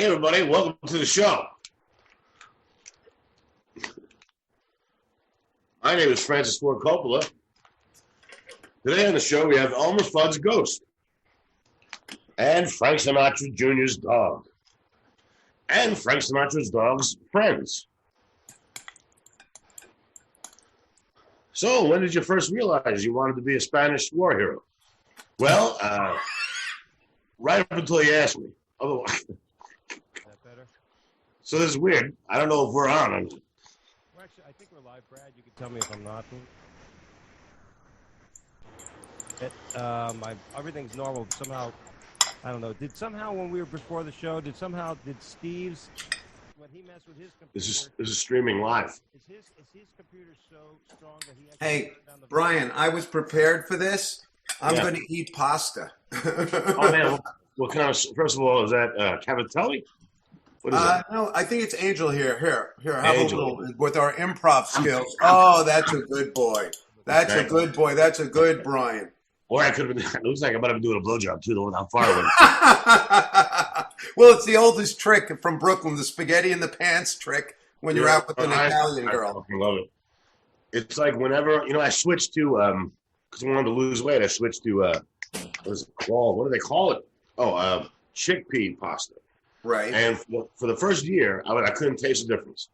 Hey everybody, welcome to the show. My name is Francis Ford Coppola. Today on the show we have Elmer Fudd's ghost and Frank Sinatra Jr.'s dog and Frank Sinatra's dog's friends. So, when did you first realize you wanted to be a Spanish war hero? Well, right up until you asked me. Otherwise, so this is weird. I don't know if we're on. Well, actually, I think we're live, Brad. You can tell me if I'm not. Everything's normal. Somehow, I don't know. Did somehow when we were before the show, did Steve's, when he messed with his computer? This is streaming live. Is his computer so strong that he? Hey, Brian, I was prepared for this. I'm going to eat pasta. Oh man, what kind of? First of all, is that cavatelli? What is that? No, I think it's Angel here. Here. Have Angel. a little with our improv skills. Oh, that's a good boy. That's a good boy. That's a good Brian. Or I could have been. It looks like I might have been doing a blowjob too. The one how far away. Well, it's the oldest trick from Brooklyn, the spaghetti in the pants trick. When you're out with an Italian girl. I fucking love it. It's like whenever I switched to because I wanted to lose weight. I switched to what is it called? What do they call it? Oh, chickpea pasta. Right. And for the first year, I couldn't taste the difference.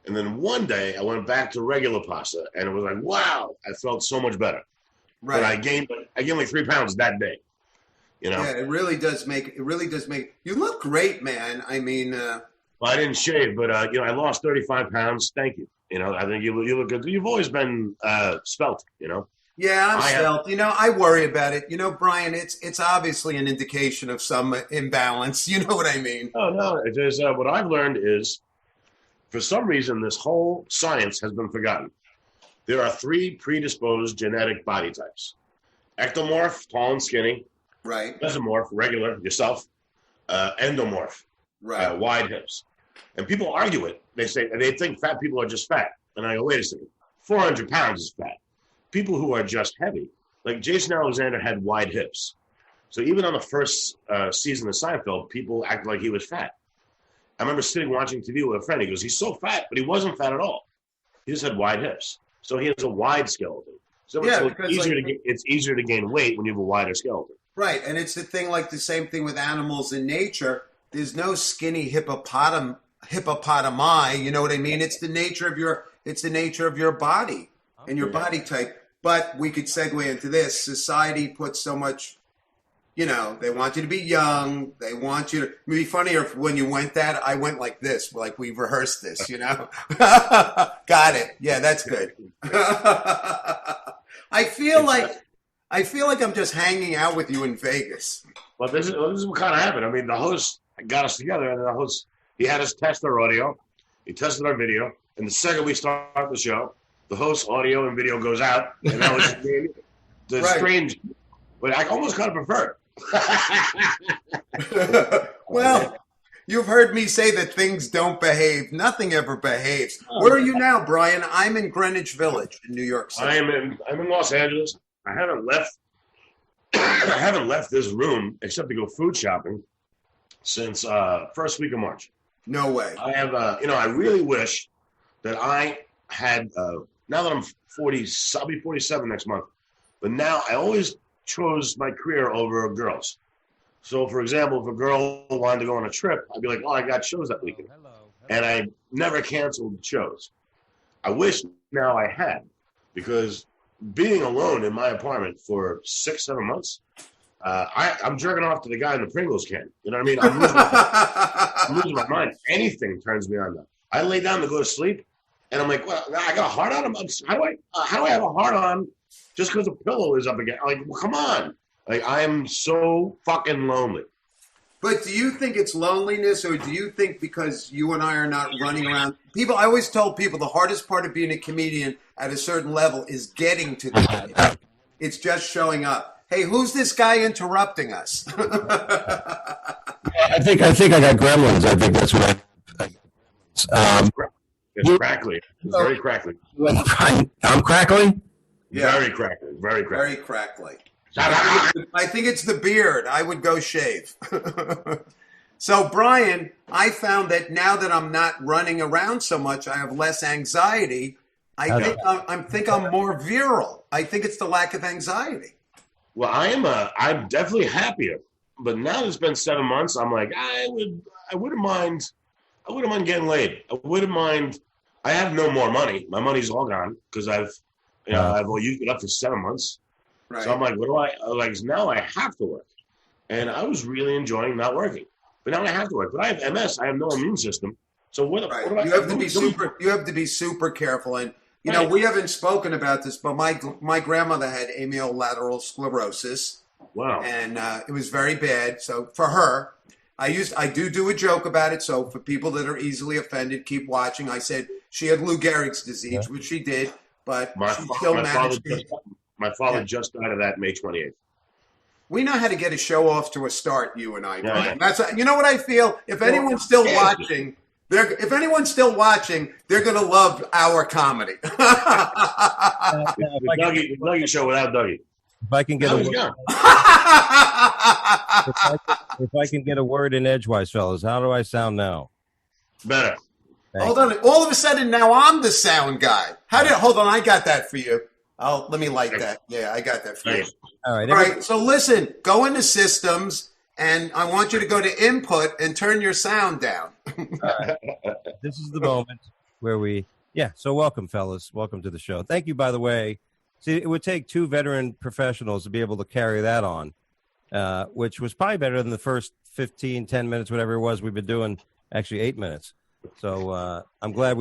And then one day, I went back to regular pasta, and it was like, wow, I felt so much better. Right. But I gained like 3 pounds that day. You know. Yeah, it really does make. You look great, man. I mean. Well, I didn't shave, but I lost 35 pounds. Thank you. I think you look good. You've always been svelte. Yeah, I'm svelte. I worry about it. Brian, it's obviously an indication of some imbalance. You know what I mean? Oh, no. It is, what I've learned is, for some reason, this whole science has been forgotten. There are 3 predisposed genetic body types. Ectomorph, tall and skinny. Right. Mesomorph, regular, yourself. Endomorph, right. Wide hips. And people argue it. They think fat people are just fat. And I go, wait a second. 400 pounds is fat. People who are just heavy, like Jason Alexander had wide hips. So even on the first season of Seinfeld, people acted like he was fat. I remember sitting watching TV with a friend. He goes, he's so fat, but he wasn't fat at all. He just had wide hips. So he has a wide skeleton. So it's easier to gain weight when you have a wider skeleton. Right. And it's the same thing with animals in nature. There's no skinny hippopotami. You know what I mean? It's the nature of your body and your body type. But we could segue into this. Society puts so much, they want you to be young. They want you to. It'd be funnier if when you went that, I went like this, like we rehearsed this, Got it. Yeah, that's good. I feel like I'm just hanging out with you in Vegas. Well, this is what kind of happened. I mean, the host got us together, and the host, he had us test our audio. He tested our video. And the second we start the show, the host's audio and video goes out. And that was strange. But I almost kind of prefer it. Well, you've heard me say that things don't behave. Nothing ever behaves. Where are you now, Brian? I'm in Greenwich Village in New York City. I'm in Los Angeles. I haven't left this room except to go food shopping since first week of March. No way. I have, I really wish that I had, now that I'm 40, I'll be 47 next month, but now I always chose my career over girls. So, for example, if a girl wanted to go on a trip, I'd be like, oh, I got shows that weekend. Hello. And I never canceled shows. I wish now I had, because being alone in my apartment for 6-7 months, I'm jerking off to the guy in the Pringles can. You know what I mean? I'm losing my mind. Anything turns me on now. I lay down to go to sleep, and I'm like, well, I got a heart on. How do I have a heart on just because a pillow is up again? Like, well, come on. Like, I am so fucking lonely. But do you think it's loneliness, or do you think because you and I are not running around? I always tell people the hardest part of being a comedian at a certain level is getting to that. It's just showing up. Hey, who's this guy interrupting us? I think I got gremlins. I think that's what it's crackly. It's very crackly. I'm crackling? Yeah. Very crackly. Very crackly. Very crackly. I think it's the beard. I would go shave. So, Brian, I found that now that I'm not running around so much, I have less anxiety. I think I'm more virile. I think it's the lack of anxiety. Well, I'm definitely happier. But now that it's been 7 months, I'm like, I wouldn't mind getting laid. I wouldn't mind. I have no more money. My money's all gone because I've used it up for 7 months. Right. So I'm like, now I have to work. And I was really enjoying not working. But now I have to work. But I have MS. I have no immune system. So what do I You have to be super careful. And you know, we haven't spoken about this, but my grandmother had amyotrophic sclerosis. Wow. And it was very bad. So for her, I do a joke about it. So for people that are easily offended, keep watching. I said she had Lou Gehrig's disease, which she did, but she still managed to. My father just died of that May 28th. We know how to get a show off to a start, you and I. Brian. That's you know what I feel. If anyone's still watching, they're gonna love our comedy. The Dougie show without Dougie. If I can get if I can get a word in edgewise, fellas, how do I sound now? Better. Hold on. All of a sudden, now I'm the sound guy. Hold on, I got that for you. Let me light that. Yeah, I got that for you. All right. So listen, go into systems, and I want you to go to input and turn your sound down. This is the moment where so welcome, fellas. Welcome to the show. Thank you, by the way. See, it would take 2 veteran professionals to be able to carry that on, which was probably better than the first 15, 10 minutes, whatever it was we've been doing, actually 8 minutes. So I'm glad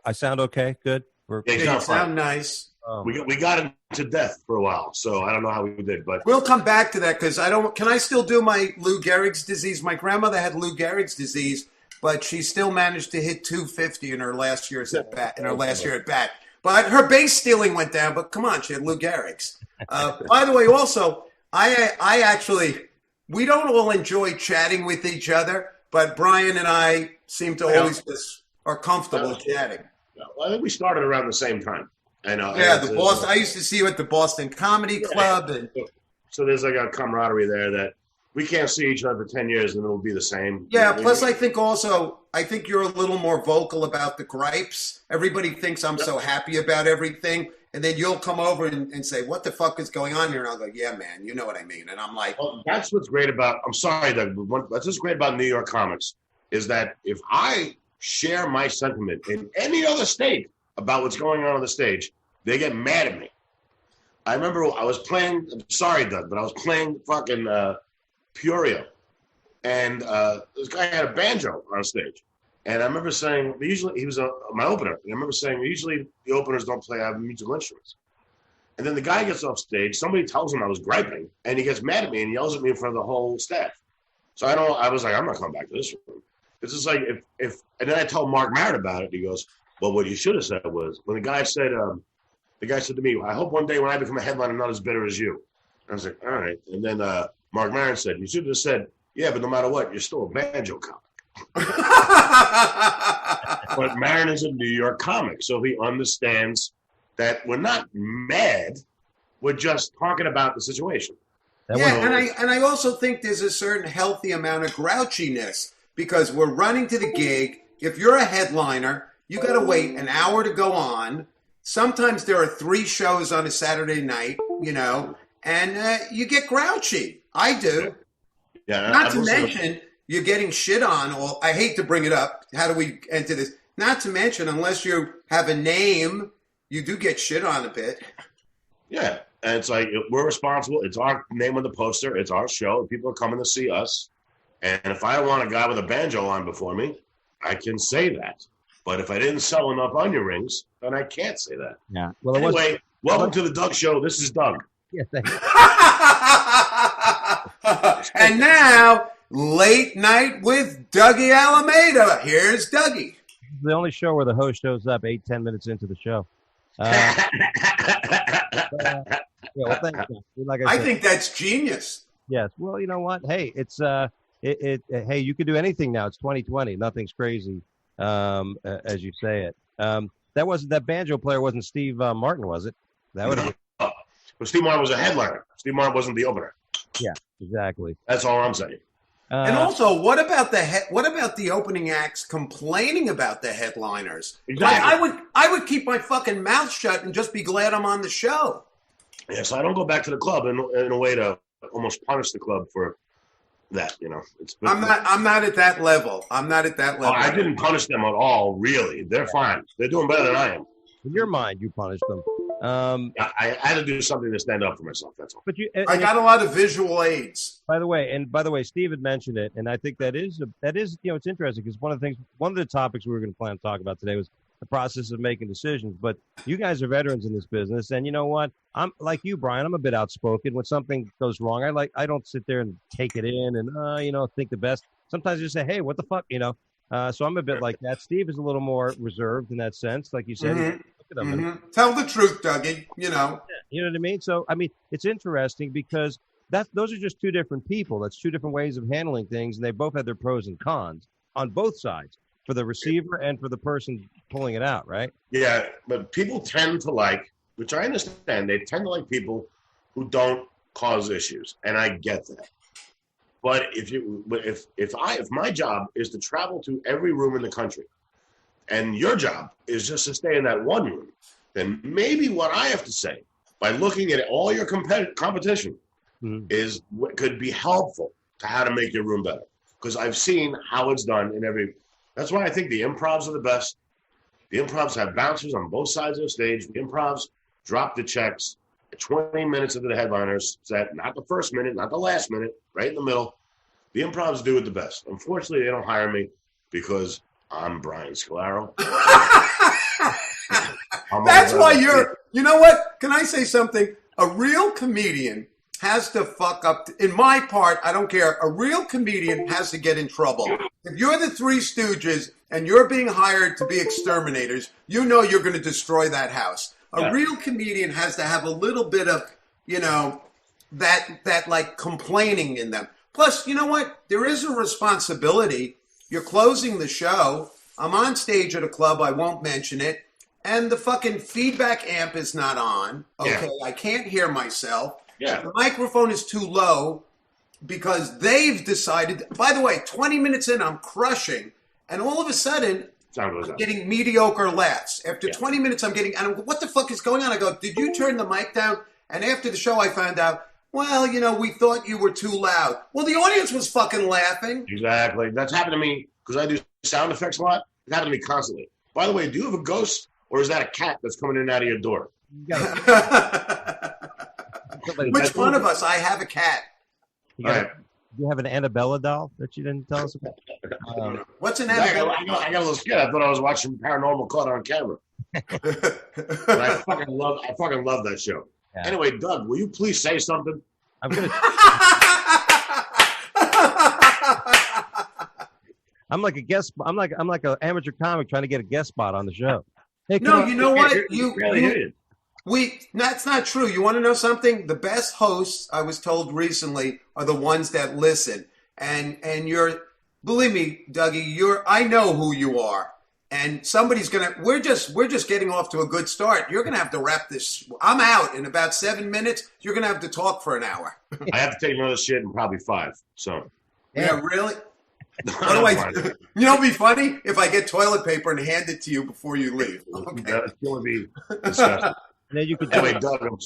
I sound okay? Good? You sound nice. We got into death for a while, so I don't know how we did, but we'll come back to that because can I still do my Lou Gehrig's disease? My grandmother had Lou Gehrig's disease, but she still managed to hit 250 in her last year at bat. But her base stealing went down. But come on, she had Lou Gehrig's. By the way, also, I actually, we don't all enjoy chatting with each other, but Brian and I seem to always just are comfortable chatting. Well, I think we started around the same time. I know. Yeah, the Boston. I used to see you at the Boston Comedy Club, and so there's like a camaraderie there that we can't see each other for 10 years and it'll be the same. Yeah. Plus, I think you're a little more vocal about the gripes. Everybody thinks I'm so happy about everything, and then you'll come over and say, "What the fuck is going on here?" And I'll go, "Yeah, man, you know what I mean." And I'm like, well, that's what's great about. I'm sorry, Doug, but that's what's great about New York comics is that if I share my sentiment in any other state about what's going on the stage, they get mad at me. I remember I was playing, I'm sorry, Doug, but I was playing fucking Peoria. And this guy had a banjo on stage. And I remember saying, usually, he was my opener. And I remember saying, usually the openers don't play musical instruments. And then the guy gets off stage, somebody tells him I was griping, and he gets mad at me and yells at me in front of the whole staff. So I was like, I'm not coming back to this room. This is like, and then I told Mark Maron about it. He goes, well, what you should have said was, when the guy said to me, I hope one day when I become a headliner, I'm not as bitter as you. I was like, all right. And then Mark Maron said, you should have said, yeah, but no matter what, you're still a banjo comic. But Maron is a New York comic, so he understands that we're not mad. We're just talking about the situation. And I also think there's a certain healthy amount of grouchiness because we're running to the gig. If you're a headliner, you got to wait an hour to go on. Sometimes there are 3 shows on a Saturday night, and you get grouchy. I do. Yeah. Not to mention you're getting shit on. Or I hate to bring it up. How do we enter this? Not to mention, unless you have a name, you do get shit on a bit. Yeah. And it's like, we're responsible. It's our name on the poster. It's our show. People are coming to see us. And if I want a guy with a banjo on before me, I can say that. But if I didn't sell enough onion rings, then I can't say that. Yeah. Well, anyway, welcome to the Doug Show. This is Doug. Yeah, thank you. And now, Late Night with Dougie Almeida. Here's Dougie. The only show where the host shows up 8-10 minutes into the show. Well, thank you. Like I think that's genius. Yes. Well, you know what? Hey, it's hey, you can do anything now. It's 2020. Nothing's crazy, as you say it. That banjo player wasn't Steve Martin, was it? That would have been. But Steve Martin was a headliner. Steve Martin wasn't the opener. Yeah, exactly. That's all I'm saying. And also, what about the opening acts complaining about the headliners? Exactly. I would keep my fucking mouth shut and just be glad I'm on the show. Yeah, so I don't go back to the club in a way to almost punish the club for that. I'm not at that level. I'm not at that level. I didn't punish them at all. Really, they're fine. They're doing better than I am. In your mind, you punished them. I had to do something to stand up for myself. That's all. But I got a lot of visual aids. By the way, Steve had mentioned it, and I think that is it's interesting because one of the topics we were going to plan to talk about today was the process of making decisions. But you guys are veterans in this business, and you know what? I'm like you, Brian. I'm a bit outspoken. When something goes wrong, I don't sit there and take it in and think the best. Sometimes I just say, hey, what the fuck, So I'm a bit like that. Steve is a little more reserved in that sense, like you said. Tell the truth, Dougie. You know what I mean? So it's interesting because those are just two different people. That's two different ways of handling things, and they both have their pros and cons on both sides, for the receiver and for the person pulling it out, right? Yeah, but people tend to like, which I understand, they tend to like people who don't cause issues, and I get that. But if my job is to travel to every room in the country, and your job is just to stay in that one room, then maybe what I have to say, by looking at all your competition, could be helpful to how to make your room better. Because I've seen how it's done in every. That's why I think the improvs are the best. The improvs have bouncers on both sides of the stage. The improvs drop the checks 20 minutes into the headliner's set, not the first minute, not the last minute, right in the middle. The improvs do it the best. Unfortunately, they don't hire me because I'm Brian Scolaro. That's why you know what? Can I say something? A real comedian has to fuck up. In my part, I don't care. A real comedian has to get in trouble. If you're the Three Stooges and you're being hired to be exterminators, you know you're going to destroy that house. A real comedian has to have a little bit of, that like complaining in them. Plus, you know what? There is a responsibility. You're closing the show. I'm on stage at a club. I won't mention it. And the fucking feedback amp is not on. Okay, yeah. I can't hear myself. Yeah. The microphone is too low because they've decided. By the way, 20 minutes in, I'm crushing. And all of a sudden, I'm getting mediocre laughs. After 20 minutes, I'm getting, and what the fuck is going on? I go, did you turn the mic down? And after the show, I found out, well, we thought you were too loud. Well, the audience was fucking laughing. Exactly. That's happened to me because I do sound effects a lot. It happened to me constantly. By the way, do you have a ghost or is that a cat that's coming in and out of your door? Which one of us? I have a cat. Do you have an Annabella doll that you didn't tell us about? What's an Annabella? I got a little scared. I thought I was watching Paranormal Caught on Camera. But I fucking love that show. Yeah. Anyway, Doug, will you please say something? I'm gonna. I'm like a guest. I'm like an amateur comic trying to get a guest spot on the show. Hey, no, you know what? That's not true. You want to know something? The best hosts, I was told recently, are the ones that listen. And you're, believe me, Dougie, I know who you are. And somebody's gonna. We're just getting off to a good start. You're gonna have to wrap this. I'm out in about 7 minutes. You're gonna have to talk for an hour. I have to take another shit in probably 5. So. Yeah, really. What do I do? It'd be funny if I get toilet paper and hand it to you before you leave. Okay. That's going to be disgusting. Then you could. Anyway, Doug, I'm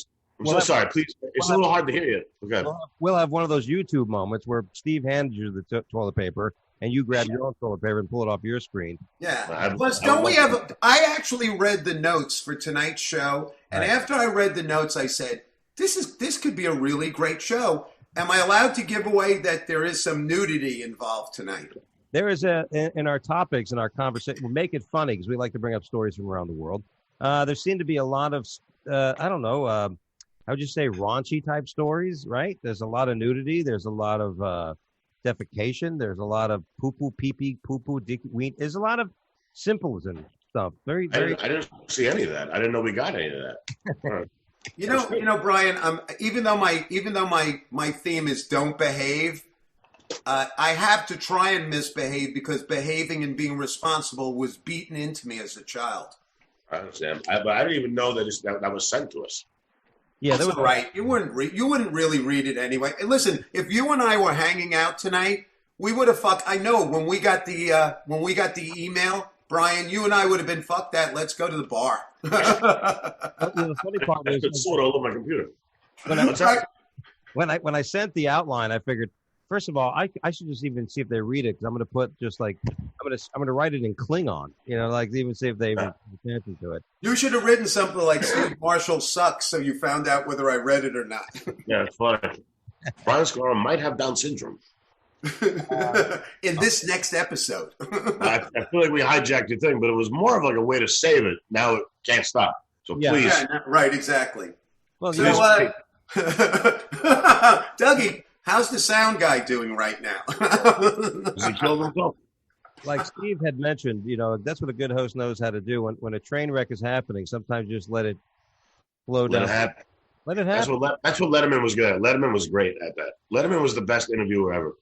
so sorry. Please, it's a little hard to hear you. Okay. We'll have one of those YouTube moments where Steve hands you the toilet paper and you grab your own toilet paper and pull it off your screen. Yeah. Plus, don't we have? I actually read the notes for tonight's show, and after I read the notes, I said, "This could be a really great show." Am I allowed to give away that there is some nudity involved tonight? There is in our topics, in our conversation, we'll make it funny because we like to bring up stories from around the world. There seem to be a lot of, I don't know, how would you say raunchy type stories, right? There's a lot of nudity. There's a lot of defecation. There's a lot of poo-poo, pee-pee, poo-poo, dick-ween. There's a lot of symbolism stuff. Very, very. I didn't see any of that. I didn't know we got any of that. You know, Brian. Even though my theme is don't behave, I have to try and misbehave because behaving and being responsible was beaten into me as a child. I understand, but I didn't even know that was sent to us. Yeah, that was right. You wouldn't really read it anyway. And listen, if you and I were hanging out tonight, We would have fucked. I know when we got the email, Brian, you and I would have been fuck that. Let's go to the bar. The funny part I is, could sort all over my computer. when I sent the outline, I figured, first of all, I should just even see if they read it, because I'm going to put just like I'm going to write it in Klingon, like even see if they even pay attention to it. You should have written something like Steve Marshall sucks, so you found out whether I read it or not. Yeah, it's funny. Brian Scolaro might have Down syndrome. In this next episode. I feel like we hijacked your thing, but it was more of like a way to save it. Now it can't stop. So please. Yeah, right, exactly. Well, So, Dougie, how's the sound guy doing right now? Has he killed himself? like Steve had mentioned, that's what a good host knows how to do. When a train wreck is happening, sometimes you just let it flow down. Let it happen. Let it happen. That's what Letterman was good at. Letterman was great at that. Letterman was the best interviewer ever.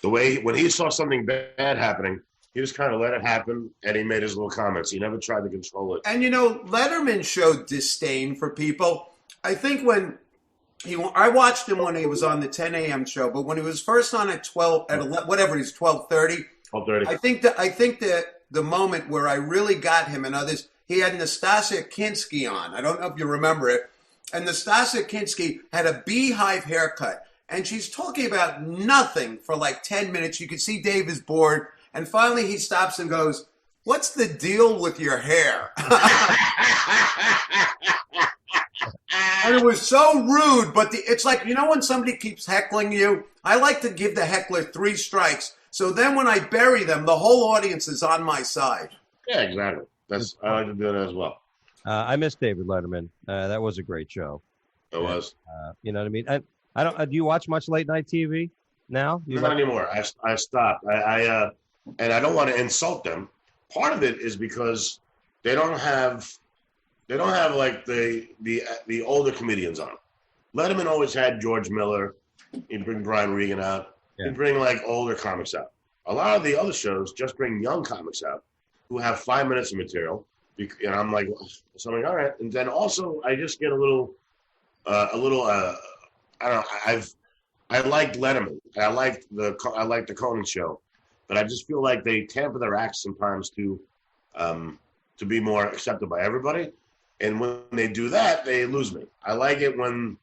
The way when he saw something bad happening, he just kind of let it happen, and he made his little comments. He never tried to control it. And Letterman showed disdain for people. I think I watched him when he was on the 10 a.m. show, but when he was first on at 11, whatever it is, 12:30. 12:30. I think that the moment where I really got him and others, he had Nastasia Kinski on. I don't know if you remember it. And Nastasia Kinski had a beehive haircut. And she's talking about nothing for like 10 minutes. You can see Dave is bored. And finally he stops and goes, "What's the deal with your hair?" And it was so rude. But it's like, when somebody keeps heckling you, I like to give the heckler 3 strikes. So then when I bury them, the whole audience is on my side. Yeah, exactly. I like to do that as well. I miss David Letterman. That was a great show. It was. You know what I mean? I don't. Do you watch much late night TV now? Not anymore. I stopped. And I don't want to insult them. Part of it is because they don't have like the older comedians on. Letterman always had George Miller. He'd bring Brian Regan out. Yeah. He'd bring like older comics out. A lot of the other shows just bring young comics out who have 5 minutes of material. And I'm like, so I'm like, all right. And then also I just get a little, I don't know. I liked Letterman. I liked the Conan show, but I just feel like they tamper their acts sometimes to be more accepted by everybody. And when they do that, they lose me. I like it when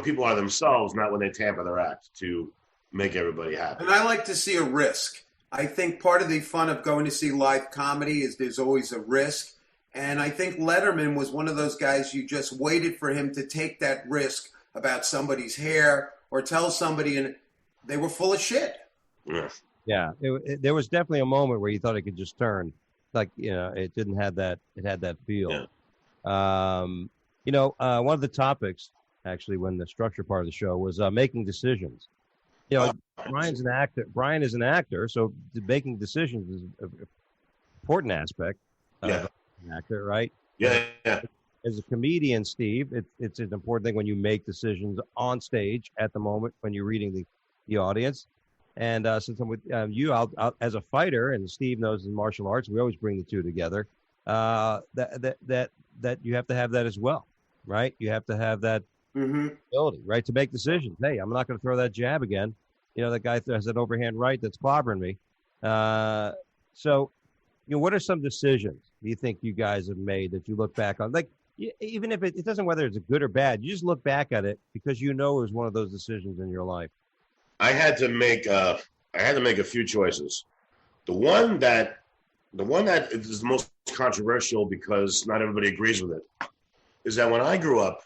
people are themselves, not when they tamper their act to make everybody happy. And I like to see a risk. I think part of the fun of going to see live comedy is there's always a risk. And I think Letterman was one of those guys you just waited for him to take that risk about somebody's hair or tell somebody, and they were full of shit. Yeah. There was definitely a moment where you thought it could just turn. Like, it didn't have that. It had that feel. Yeah. One of the topics, actually, when the structure part of the show was making decisions. Brian is an actor, so making decisions is an important aspect of an actor, right? Yeah. As a comedian, Steve, it's an important thing when you make decisions on stage at the moment when you're reading the audience. And since I'm with you, I'll, as a fighter, and Steve knows in martial arts, we always bring the two together. That you have to have that as well, right? You have to have that ability, right, to make decisions. Hey, I'm not going to throw that jab again. That guy has an overhand right that's clobbering me. So, what are some decisions you think you guys have made that you look back on? Like, even if it doesn't, whether it's good or bad, you just look back at it because it was one of those decisions in your life. I had to make a few choices. The one that is the most controversial because not everybody agrees with it is that when I grew up,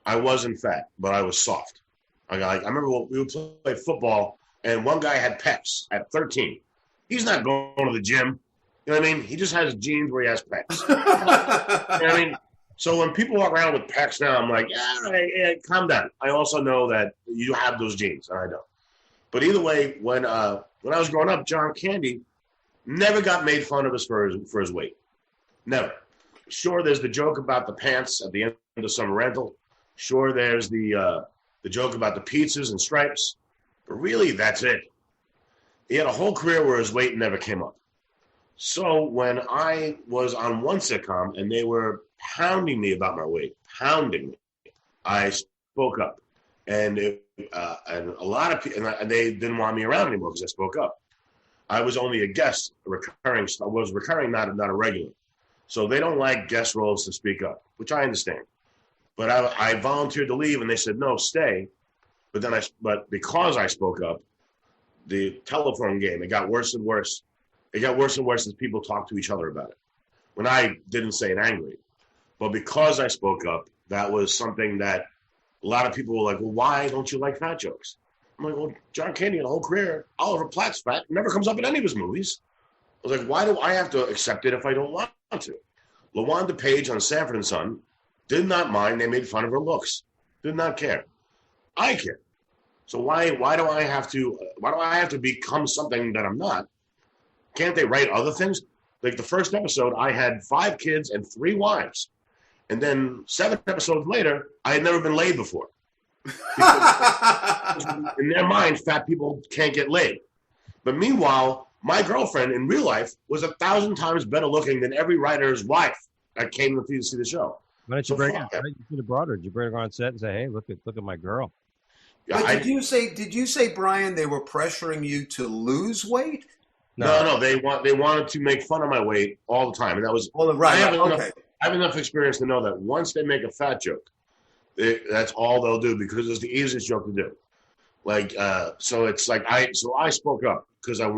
I wasn't fat, but I was soft. I remember we would play football, and one guy had pecs at 13. He's not going to the gym. You know what I mean? He just has jeans where he has pecs. You know what I mean? So when people walk around with pecs now, I'm like, yeah, calm down. I also know that you have those jeans, and I don't. But either way, when I was growing up, John Candy never got made fun of for his weight. Never. Sure, there's the joke about the pants at the end of Summer Rental. Sure, there's the joke about the pizzas and stripes. But really, that's it. He had a whole career where his weight never came up. So when I was on one sitcom and they were pounding me about my weight, I spoke up. And it and a lot of people, and they didn't want me around anymore because I spoke up. I was only a guest, recurring. I was recurring, not a regular. So they don't like guest roles to speak up, which I understand. But I volunteered to leave, and they said no, stay. But because I spoke up, the telephone game, it got worse and worse. It got worse and worse as people talked to each other about it. When I didn't say it angry, but because I spoke up, that was something that a lot of people were like, well, why don't you like fat jokes? I'm like, well, John Candy, the whole career, Oliver Platt's fat, never comes up in any of his movies. I was like, why do I have to accept it if I don't want to? LaWanda Page on Sanford and Son did not mind. They made fun of her looks. Did not care. I care. So why do I have to become something that I'm not? Can't they write other things? Like the first episode, I had 5 kids and 3 wives. And then 7 episodes later, I had never been laid before. In their mind, fat people can't get laid. But meanwhile, my girlfriend in real life was 1,000 times better looking than every writer's wife that came to see the show. Why don't you bring her? You should have brought her. Did you bring her on set and say, "Hey, look at my girl"? Yeah, did you say, Brian, they were pressuring you to lose weight? No. They wanted to make fun of my weight all the time, and that was right. I have enough experience to know that once they make a fat joke, that's all they'll do because it's the easiest joke to do. Like, so it's like I spoke up because I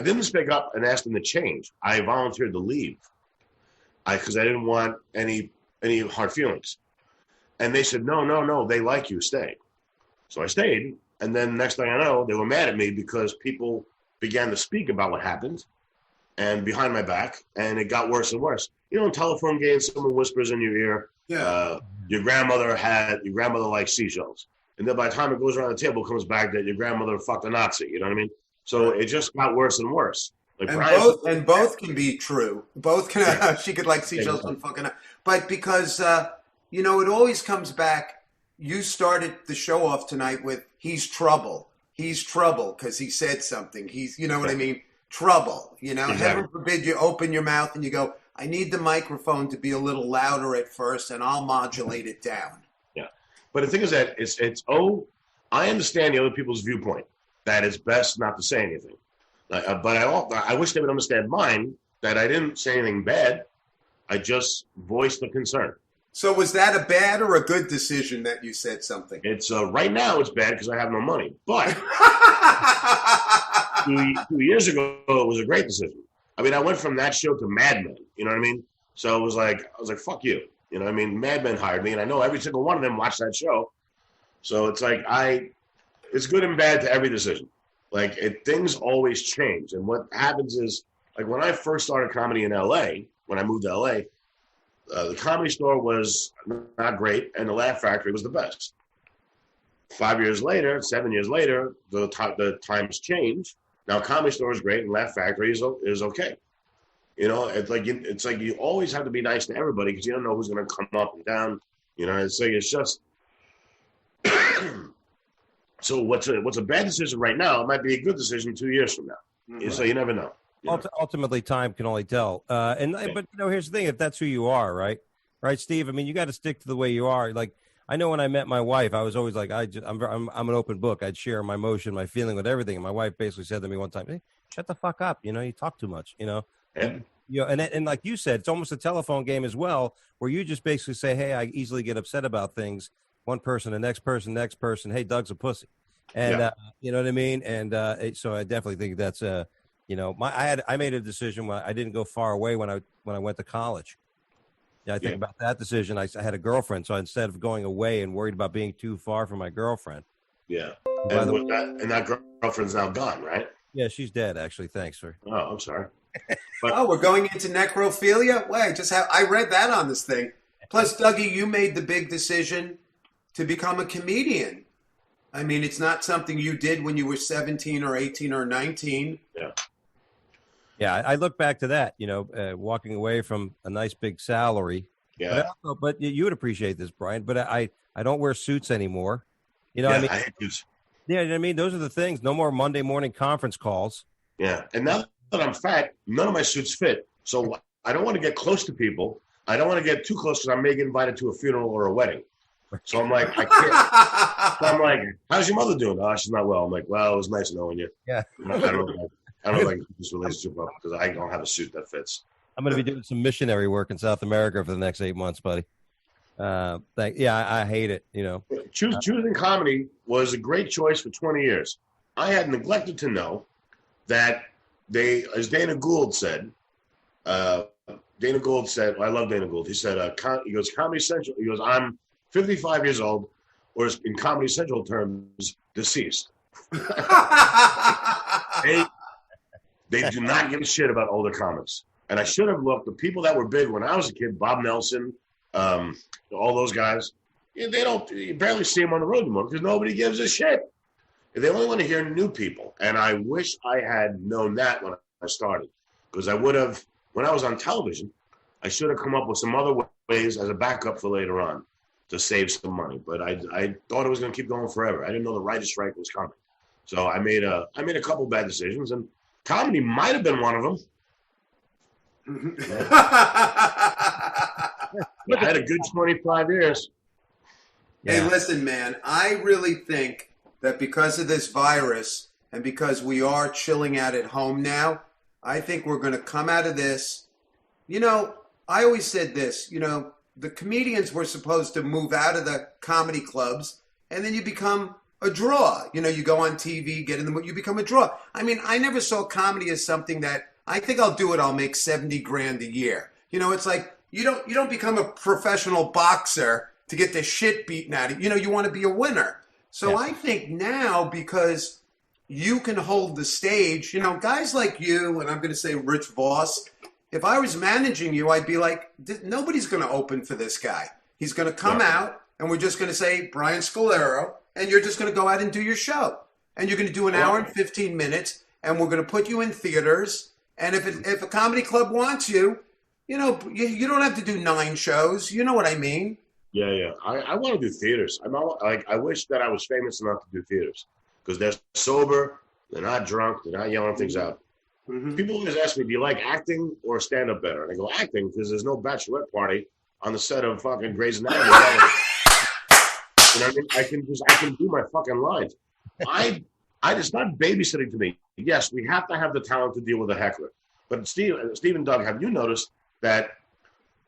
didn't speak up and ask them to change. I volunteered to leave because I didn't want any hard feelings. And they said, no, they like you, stay. So I stayed. And then next thing I know, they were mad at me because people began to speak about what happened and behind my back. And it got worse and worse. You know, in telephone games, someone whispers in your ear, your grandmother likes seashells. And then by the time it goes around the table, it comes back that your grandmother fucked a Nazi. You know what I mean? So it just got worse and worse. Like both can be true. Both can. She could like seashells and fucking. But because it always comes back. You started the show off tonight with "He's trouble." He's trouble because he said something. He's, what I mean? Trouble. Exactly. Heaven forbid you open your mouth and you go, "I need the microphone to be a little louder at first, and I'll modulate it down." Yeah, but the thing is that I understand the other people's viewpoint. That it's best not to say anything. But I wish they would understand mine, that I didn't say anything bad. I just voiced the concern. So was that a bad or a good decision that you said something? It's right now it's bad because I have no money. But 2 years ago, it was a great decision. I mean, I went from that show to Mad Men. You know what I mean? So I was like, fuck you. You know what I mean? Mad Men hired me, and I know every single one of them watched that show. So it's like it's good and bad to every decision. Like things always change, and what happens is, like when I first started comedy in L.A., when I moved to L.A., the Comedy Store was not great, and the Laugh Factory was the best. 7 years later, the times change. Now Comedy Store is great, and Laugh Factory is okay. It's like you always have to be nice to everybody because you don't know who's going to come up and down. It's just. So what's a bad decision right now? It might be a good decision 2 years from now. Mm-hmm. So you never know. Ultimately, time can only tell. But here's the thing: if that's who you are, right, Steve? I mean, you got to stick to the way you are. Like I know when I met my wife, I was always like, I'm an open book. I'd share my emotion, my feeling with everything. And my wife basically said to me one time, "Hey, shut the fuck up. You talk too much. Yeah. And like you said, it's almost a telephone game as well, where you just basically say, "Hey, I easily get upset about things." One person, the next person. Hey, Doug's a pussy, and you know what I mean. And so I definitely think that's I made a decision when I didn't go far away when I went to college. I think about that decision. I had a girlfriend, so instead of going away and worried about being too far from my girlfriend. Yeah, and that girlfriend's now gone, right? Yeah, she's dead. Actually, thanks for. Oh, I'm sorry. But, we're going into necrophilia. Wait, I read that on this thing. Plus, Dougie, you made the big decision to become a comedian. I mean, it's not something you did when you were 17 or 18 or 19. Yeah. Yeah, I look back to that, walking away from a nice big salary. Yeah. But you would appreciate this, Brian, but I don't wear suits anymore. I hate suits. Yeah, I mean, those are the things. No more Monday morning conference calls. Yeah, and now that I'm fat, none of my suits fit. So I don't want to get close to people. I don't want to get too close because I may get invited to a funeral or a wedding. So I'm like, I can't. So I'm like, how's your mother doing? Oh, she's not well. I'm like, well, it was nice knowing you. Yeah. I don't know if I can keep this relationship up because I don't have a suit that fits. I'm going to be doing some missionary work in South America for the next 8 months, buddy. I hate it, you know. Choosing comedy was a great choice for 20 years. I had neglected to know that as Dana Gould said, well, I love Dana Gould. He said, he goes, Comedy Central, he goes, I'm 55 years old, or in Comedy Central terms, deceased. They do not give a shit about older comics. And I should have looked. The people that were big when I was a kid, Bob Nelson, all those guys, you barely see them on the road anymore because nobody gives a shit. They only want to hear new people. And I wish I had known that when I started, because I would have, when I was on television, I should have come up with some other ways as a backup for later on to save some money. But I thought it was going to keep going forever. I didn't know the writer's strike was coming. So I made a couple bad decisions, and comedy might have been one of them. I had a good 25 years. Hey, listen, man, I really think that because of this virus and because we are chilling out at home now, I think we're going to come out of this. You know, I always said this, you know, the comedians were supposed to move out of the comedy clubs and then you become a draw. You know, you go on TV, get in the mood, you become a draw. I mean, I never saw comedy as something that I think I'll do it. I'll make 70 grand a year. You know, it's like you don't become a professional boxer to get the shit beaten out of you. You know, you want to be a winner. So I think now, because you can hold the stage, you know, guys like you, and I'm going to say Rich Voss, if I was managing you, I'd be like, nobody's going to open for this guy. He's going to come out, and we're just going to say Brian Scolaro, and you're just going to go out and do your show. And you're going to do an hour and 15 minutes, and we're going to put you in theaters. And if a comedy club wants you, you know, you don't have to do 9 shows. You know what I mean? Yeah. I want to do theaters. I wish that I was famous enough to do theaters because they're sober, they're not drunk, they're not yelling things out. Mm-hmm. People always ask me, do you like acting or stand-up better? And I go, acting, because there's no bachelorette party on the set of fucking Grey's Anatomy. You know what I mean? I can do my fucking lines. It's not babysitting to me. Yes, we have to have the talent to deal with a heckler. But Steve and Doug, have you noticed that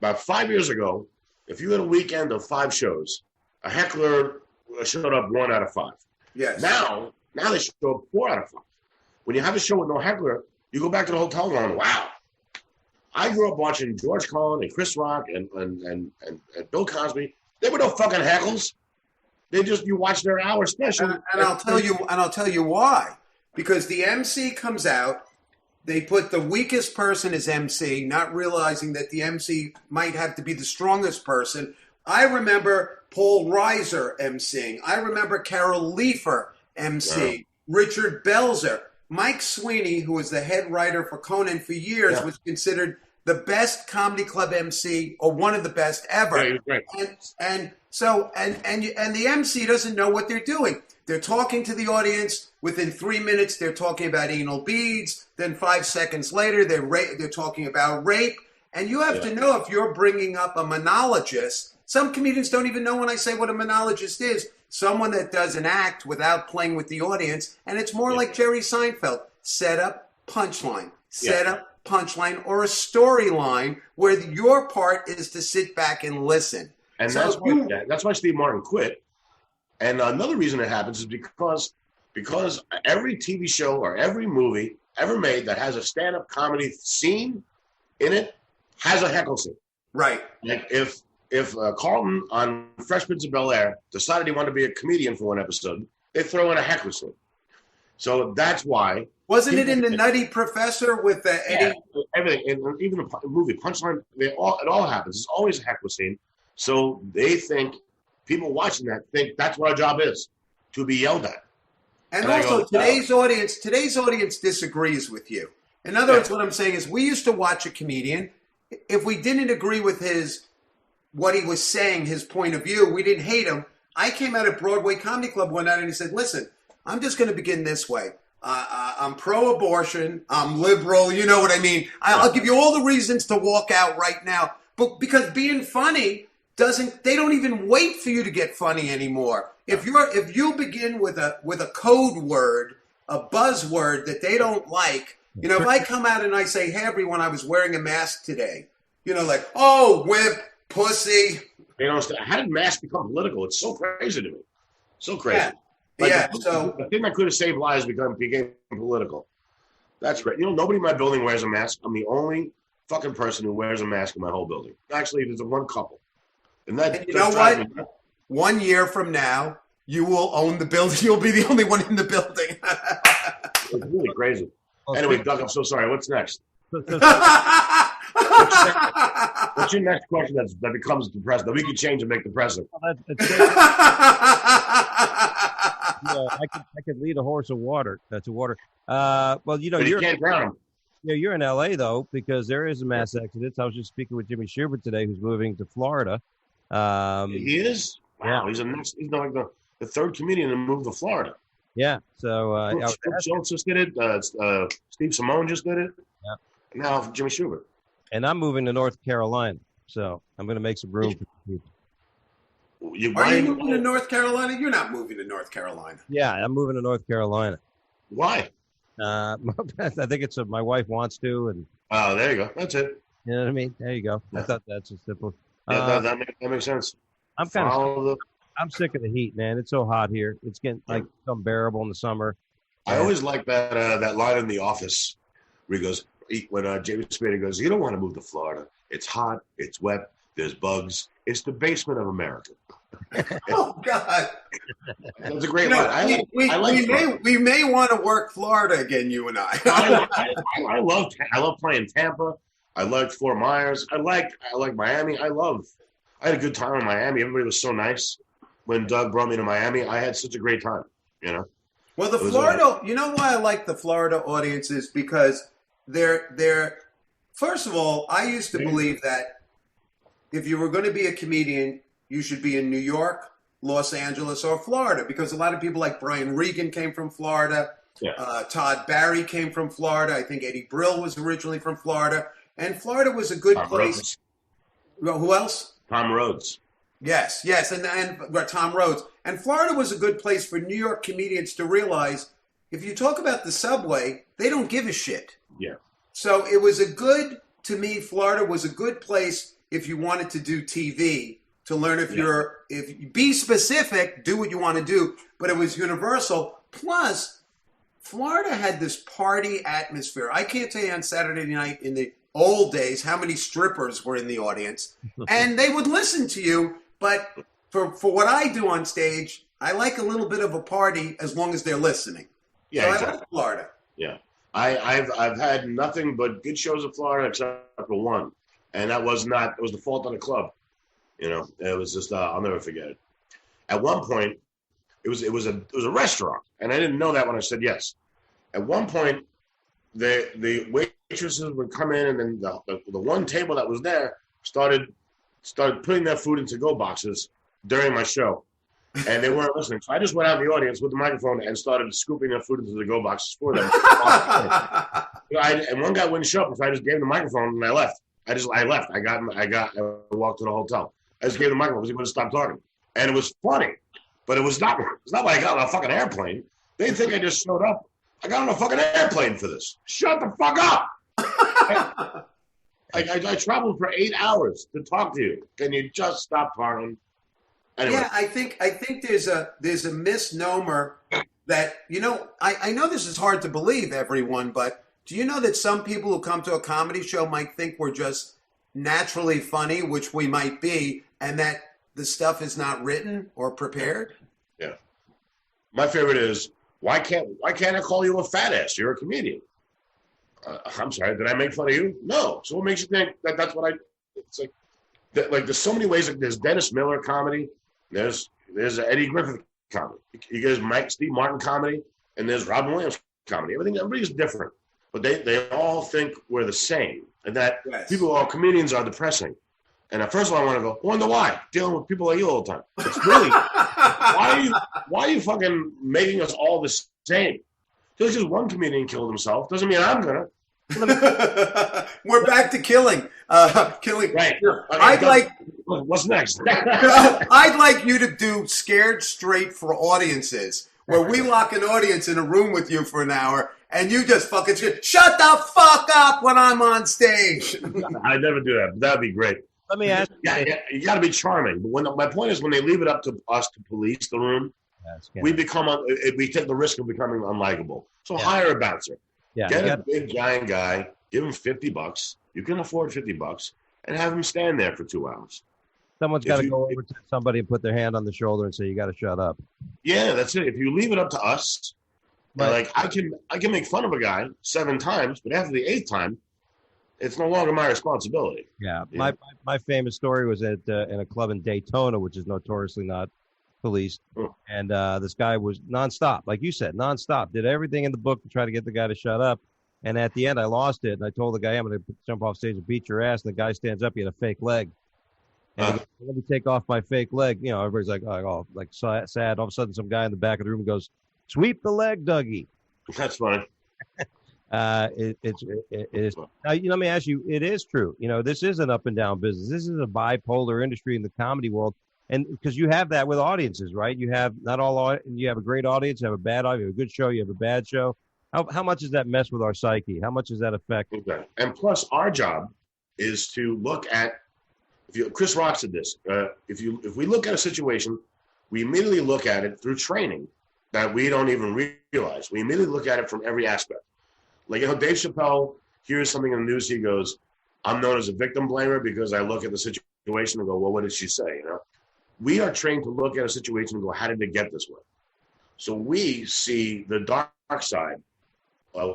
about 5 years ago, if you had a weekend of 5 shows, a heckler showed up 1 out of 5. Yes. Now they show up 4 out of 5. When you have a show with no heckler, you go back to the hotel going, wow. I grew up watching George Carlin and Chris Rock and Bill Cosby. There were no fucking heckles. You watch their hour special. And I'll tell you why. Because the MC comes out, they put the weakest person as MC, not realizing that the MC might have to be the strongest person. I remember Paul Reiser MCing. I remember Carol Leifer MCing. Richard Belzer. Mike Sweeney, who was the head writer for Conan for years, was considered the best comedy club MC, or one of the best ever. Right. And the MC doesn't know what they're doing. They're talking to the audience. Within 3 minutes, they're talking about anal beads. Then 5 seconds later, they're talking about rape. And you have to know if you're bringing up a monologist. Some comedians don't even know when I say what a monologist is. Someone that does an act without playing with the audience. And it's more like Jerry Seinfeld. Set up, punchline. Set up, punchline, or a storyline where your part is to sit back and listen. And that's why Steve Martin quit. And another reason it happens is because every TV show or every movie ever made that has a stand-up comedy scene in it has a heckle scene. Right. Like if Carlton on Fresh Prince of Bel-Air decided he wanted to be a comedian for one episode, they throw in a heckle scene. So that's why. Wasn't it in The Nutty Professor with Eddie? Yeah, everything. And even the movie Punchline, it all happens. It's always a heckle scene. So they think, people watching that think that's what our job is, to be yelled at. And also, today's audience disagrees with you. In other words, what I'm saying is, we used to watch a comedian. If we didn't agree with what he was saying, his point of view, we didn't hate him. I came out at Broadway Comedy Club one night and he said, listen, I'm just going to begin this way. I'm pro-abortion. I'm liberal. You know what I mean? I'll give you all the reasons to walk out right now. But because being funny they don't even wait for you to get funny anymore. If you begin with a code word, a buzzword that they don't like, you know, if I come out and I say, hey everyone, I was wearing a mask today, you know, like, oh, whip, pussy. They don't. How did masks become political? It's so crazy to me. So crazy. Yeah. Like, So the thing that could have saved lives became political. That's great. You know, nobody in my building wears a mask. I'm the only fucking person who wears a mask in my whole building. Actually, there's one couple. And you know what? 1 year from now, you will own the building. You'll be the only one in the building. It's really crazy. Anyway, Doug, I'm so sorry. What's next? What's your next question that becomes depressing? That we can change and make depressing. I could lead a horse of water. That's a water. Well, you know, you can't drown him. You're in LA though, because there is a mass exodus. I was just speaking with Jimmy Schubert today, who's moving to Florida. He is. Wow, he's like the third comedian to move to Florida. Yeah. So Schultz just did it. Steve Simone just did it. Yeah. Now Jimmy Schubert. And I'm moving to North Carolina, so I'm going to make some room for people. Are you moving to North Carolina? You're not moving to North Carolina. Yeah, I'm moving to North Carolina. Why? I think my wife wants to, and there you go. That's it. You know what I mean? There you go. Yeah. I thought that's just simple. Yeah, that makes sense. I'm sick of the heat, man. It's so hot here. It's getting like unbearable in the summer. I always like that line in The Office where he goes, when James Spader goes, you don't want to move to Florida. It's hot. It's wet. There's bugs. It's the basement of America. Oh God, that's a great line. We may want to work Florida again, you and I. I love playing Tampa. I liked Fort Myers. I like Miami. I had a good time in Miami. Everybody was so nice. When Doug brought me to Miami, I had such a great time. You know. Well, you know why I like the Florida audiences, because they're first of all, I used to believe that if you were going to be a comedian, you should be in New York, Los Angeles, or Florida, because a lot of people like Brian Regan came from Florida. Yeah. Todd Barry came from Florida. I think Eddie Brill was originally from Florida. And Florida was a good place. Well, who else? Tom Rhodes. Yes, and Tom Rhodes. And Florida was a good place for New York comedians to realize, if you talk about the subway, they don't give a shit. Yeah. So it was to me, Florida was a good place if you wanted to do TV, to learn if be specific, do what you want to do, but it was universal. Plus, Florida had this party atmosphere. I can't tell you on Saturday night in the old days how many strippers were in the audience, and they would listen to you. But for what I do on stage, I like a little bit of a party as long as they're listening. Yeah, so exactly. I like Florida. Yeah, I've had nothing but good shows in Florida except for one, and it was the Fault on the Club. You know, it was just I'll never forget it. At one point, it was a restaurant, and I didn't know that when I said yes. At one point, the waitresses would come in, and then the one table that was there started putting their food in to-go boxes during my show, and they weren't listening. So I just went out in the audience with the microphone and started scooping their food into the to-go boxes for them. And one guy wouldn't show up, so I just gave him the microphone and I left. I left. I walked to the hotel. I just gave him the microphone because he wouldn't stop talking, and it was funny, but it was not. It's not like I got on a fucking airplane. They think I just showed up. I got on a fucking airplane for this. Shut the fuck up. I traveled for 8 hours to talk to you. Can you just stop talking? Anyway. Yeah, I think there's a misnomer that, you know, I know this is hard to believe, everyone, but do you know that some people who come to a comedy show might think we're just naturally funny, which we might be, and that the stuff is not written or prepared? Yeah. My favorite is, why can't I call you a fat ass? You're a comedian. I'm sorry, did I make fun of you? No. So what makes you think that's what it's like there's so many ways. Like, there's Dennis Miller comedy, there's Eddie Griffith comedy, you guys Steve Martin comedy, and there's Robin Williams comedy. Everybody's different, but they all think we're the same, and that comedians are depressing. And at first of all, I want to go, I wonder why, dealing with people like you all the time. It's really, why are you fucking making us all the same? Just because one comedian killed himself doesn't mean I'm gonna. We're back to killing. Killing. Right. Okay, What's next? I'd like you to do Scared Straight for audiences, where we lock an audience in a room with you for an hour, and you just fucking shut the fuck up when I'm on stage. I never do that. But that'd be great. Let me ask. Yeah, you got to be charming. But my point is, when they leave it up to us to police the room, we take the risk of becoming unlikable. So hire a bouncer. Yeah, get a big giant guy. Give him $50. You can afford $50, and have him stand there for 2 hours. Someone's got to go over to somebody and put their hand on the shoulder and say, "You got to shut up." Yeah, that's it. If you leave it up to us, like I can make fun of a guy 7 times, but after the 8th time, it's no longer my responsibility. Yeah, my famous story was at in a club in Daytona, which is notoriously not policed, and this guy was nonstop, like you said, nonstop. Did everything in the book to try to get the guy to shut up, and at the end, I lost it, and I told the guy, "I'm going to jump off stage and beat your ass." And the guy stands up, he had a fake leg, and he goes, "Let me take off my fake leg." You know, everybody's like, "Oh, like sad." All of a sudden, some guy in the back of the room goes, "Sweep the leg, Dougie." That's funny. It is. Now, let me ask you, it is true. This is an up and down business. This is a bipolar industry in the comedy world. And because you have that with audiences, right? You have you have a great audience, you have a bad audience, you have a good show, you have a bad show. How much does that mess with our psyche? How much does that affect? Okay. And plus, our job is to look at, Chris Rock said this, if we look at a situation, we immediately look at it through training that we don't even realize. We immediately look at it from every aspect. Like, Dave Chappelle hears something in the news, he goes, "I'm known as a victim blamer because I look at the situation and go, well, what did she say?" We are trained to look at a situation and go, how did it get this way? So we see the dark side.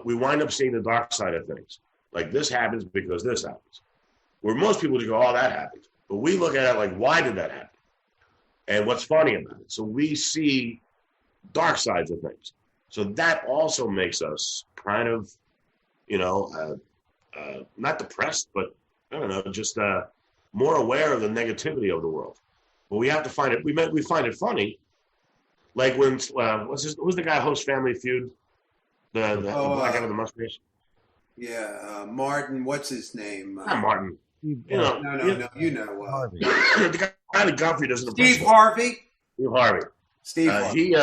We wind up seeing the dark side of things. Like, this happens because this happens. Where most people just go, oh, that happened. But we look at it like, why did that happen? And what's funny about it? So we see dark sides of things. So that also makes us kind of, not depressed, but I don't know, just more aware of the negativity of the world. But we have to find it. We find it funny, like when who's the guy who hosts Family Feud, the black guy with the mustache? Yeah, Martin. What's his name? Not Martin. No. The guy that Godfrey doesn't. Steve Harvey. Steve Harvey. Steve Harvey.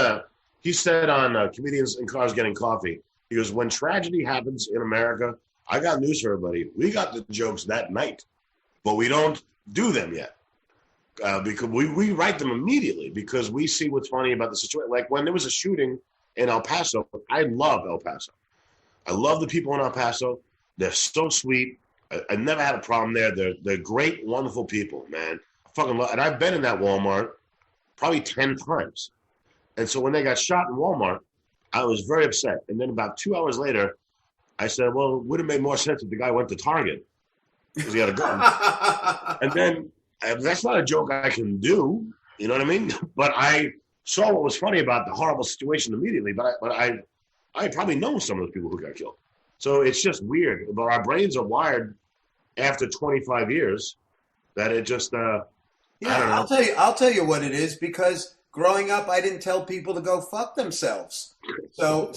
He said on Comedians in Cars Getting Coffee, he goes, when tragedy happens in America, I got news for everybody. We got the jokes that night, but we don't do them yet. Because we write them immediately because we see what's funny about the situation. Like when there was a shooting in El Paso, I love El Paso. I love the people in El Paso. They're so sweet. I never had a problem there. They're great, wonderful people, man. I fucking love. And I've been in that Walmart probably 10 times. And so when they got shot in Walmart, I was very upset. And then about 2 hours later, I said, well, it would have made more sense if the guy went to Target because he had a gun. And then that's not a joke I can do, you know what I mean? But I saw what was funny about the horrible situation immediately. But I probably know some of the people who got killed. So it's just weird. But our brains are wired after 25 years that it just I don't know. I'll tell you what it is, because growing up, I didn't tell people to go fuck themselves. So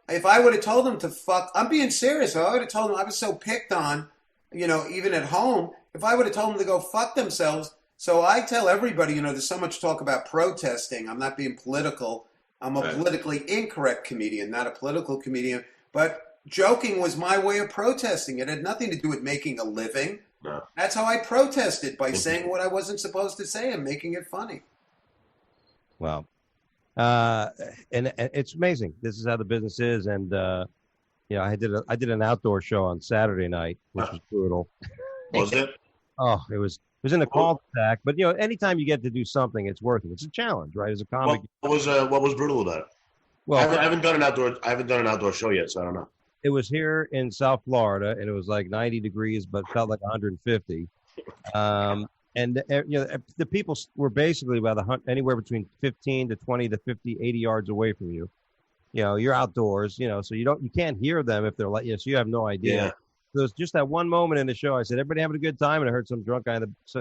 if I would have told them to fuck, I'm being serious. If I would have told them, I was so picked on, even at home, if I would have told them to go fuck themselves. So I tell everybody, there's so much talk about protesting. I'm not being political. I'm a politically incorrect comedian, not a political comedian. But joking was my way of protesting. It had nothing to do with making a living. No. That's how I protested, by saying what I wasn't supposed to say and making it funny. Wow. And it's amazing. This is how the business is. And, I did an outdoor show on Saturday night, which was brutal. Was it? Oh, it was in a cul-de-sac. But, anytime you get to do something, it's worth it. It's a challenge, right? As a comic. What was brutal about it? Well, I haven't done an outdoor show yet, so I don't know. It was here in South Florida, and it was like 90 degrees, but felt like 150. And the people were basically about anywhere between 15 to 20 to 50, 80 yards away from you. You're outdoors, so you can't hear them if they're like, so you have no idea. Yeah. So it was just that one moment in the show. I said, everybody having a good time? And I heard some drunk guy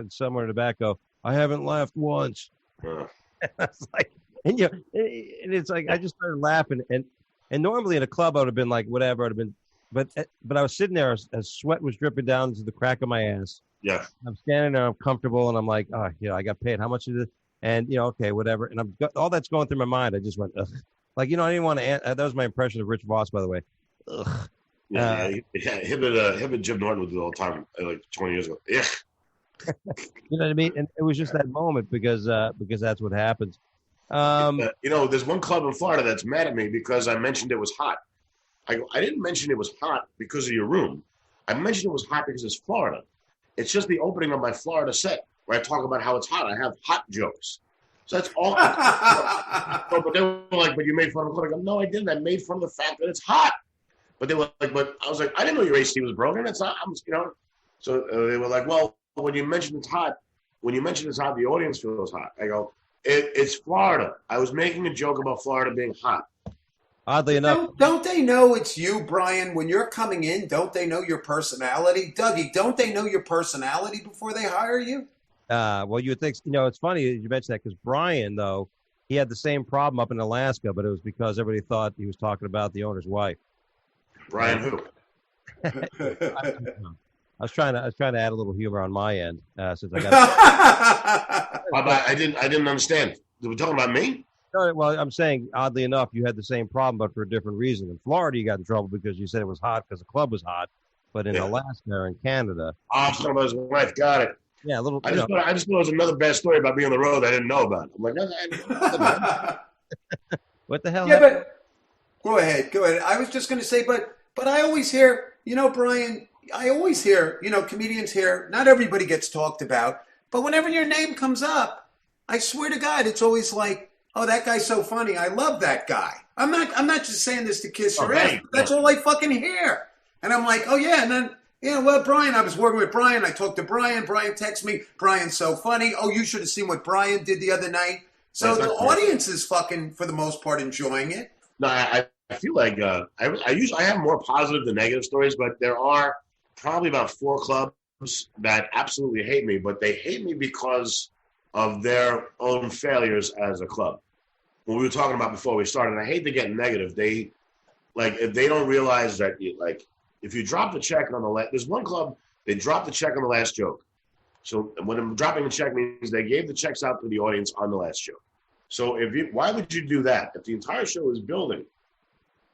somewhere in the back go, I haven't laughed once. It's like, and it's like, I just started laughing. And normally in a club, I would have been like, whatever. I'd have been but I was sitting there as sweat was dripping down to the crack of my ass. Yeah. I'm standing there, I'm comfortable, and I'm like, oh, I got paid. How much is it? And okay, whatever. And all that's going through my mind. I just went, ugh. Like, I didn't want to. That was my impression of Rich Voss, by the way. Ugh. Him and Jim Norton would do it all the time, like 20 years ago. Yeah. You know what I mean? And it was just that moment because that's what happens. There's one club in Florida that's mad at me because I mentioned it was hot. I didn't mention it was hot because of your room. I mentioned it was hot because it's Florida. It's just the opening of my Florida set where I talk about how it's hot. I have hot jokes. So that's all. But they were like, but you made fun of the club. I go, no, I didn't. I made fun of the fact that it's hot. But they were like, but I was like, I didn't know your AC was broken. It's not, So they were like, well, when you mention it's hot, the audience feels hot. I go, it's Florida. I was making a joke about Florida being hot. Oddly enough. Don't they know it's you, Brian? When you're coming in, don't they know your personality? Dougie, don't they know your personality before they hire you? Well, you would think, it's funny you mentioned that because Brian, though, he had the same problem up in Alaska, but it was because everybody thought he was talking about the owner's wife. Brian who? I was trying to add a little humor on my end since I got. I didn't understand. We're talking about me? No, well, I'm saying, oddly enough, you had the same problem, but for a different reason. In Florida, you got in trouble because you said it was hot because the club was hot. But in Alaska and Canada. Oh, I'm talking about his wife. Got it. Yeah, a little. I just thought it was another bad story about being on the road I didn't know about. I'm like, what the hell? Yeah, but go ahead. I was just going to say, but I always hear, Brian, I always hear, comedians here, not everybody gets talked about, but whenever your name comes up, I swear to God, it's always like, oh, that guy's so funny. I love that guy. I'm not just saying this to kiss your ass. That's all I fucking hear. And I'm like, oh yeah. And then, well, Brian, I was working with Brian. I talked to Brian. Brian texts me. Brian's so funny. Oh, you should have seen what Brian did the other night. So the audience is fucking, for the most part, enjoying it. No, I feel like I have more positive than negative stories, but there are probably about 4 clubs that absolutely hate me, but they hate me because of their own failures as a club. What we were talking about before we started, and I hate to get negative. If they don't realize that, if you drop the check on the last, there's one club, they dropped the check on the last joke. So when I'm dropping the check means they gave the checks out to the audience on the last joke. So why would you do that? If the entire show is building,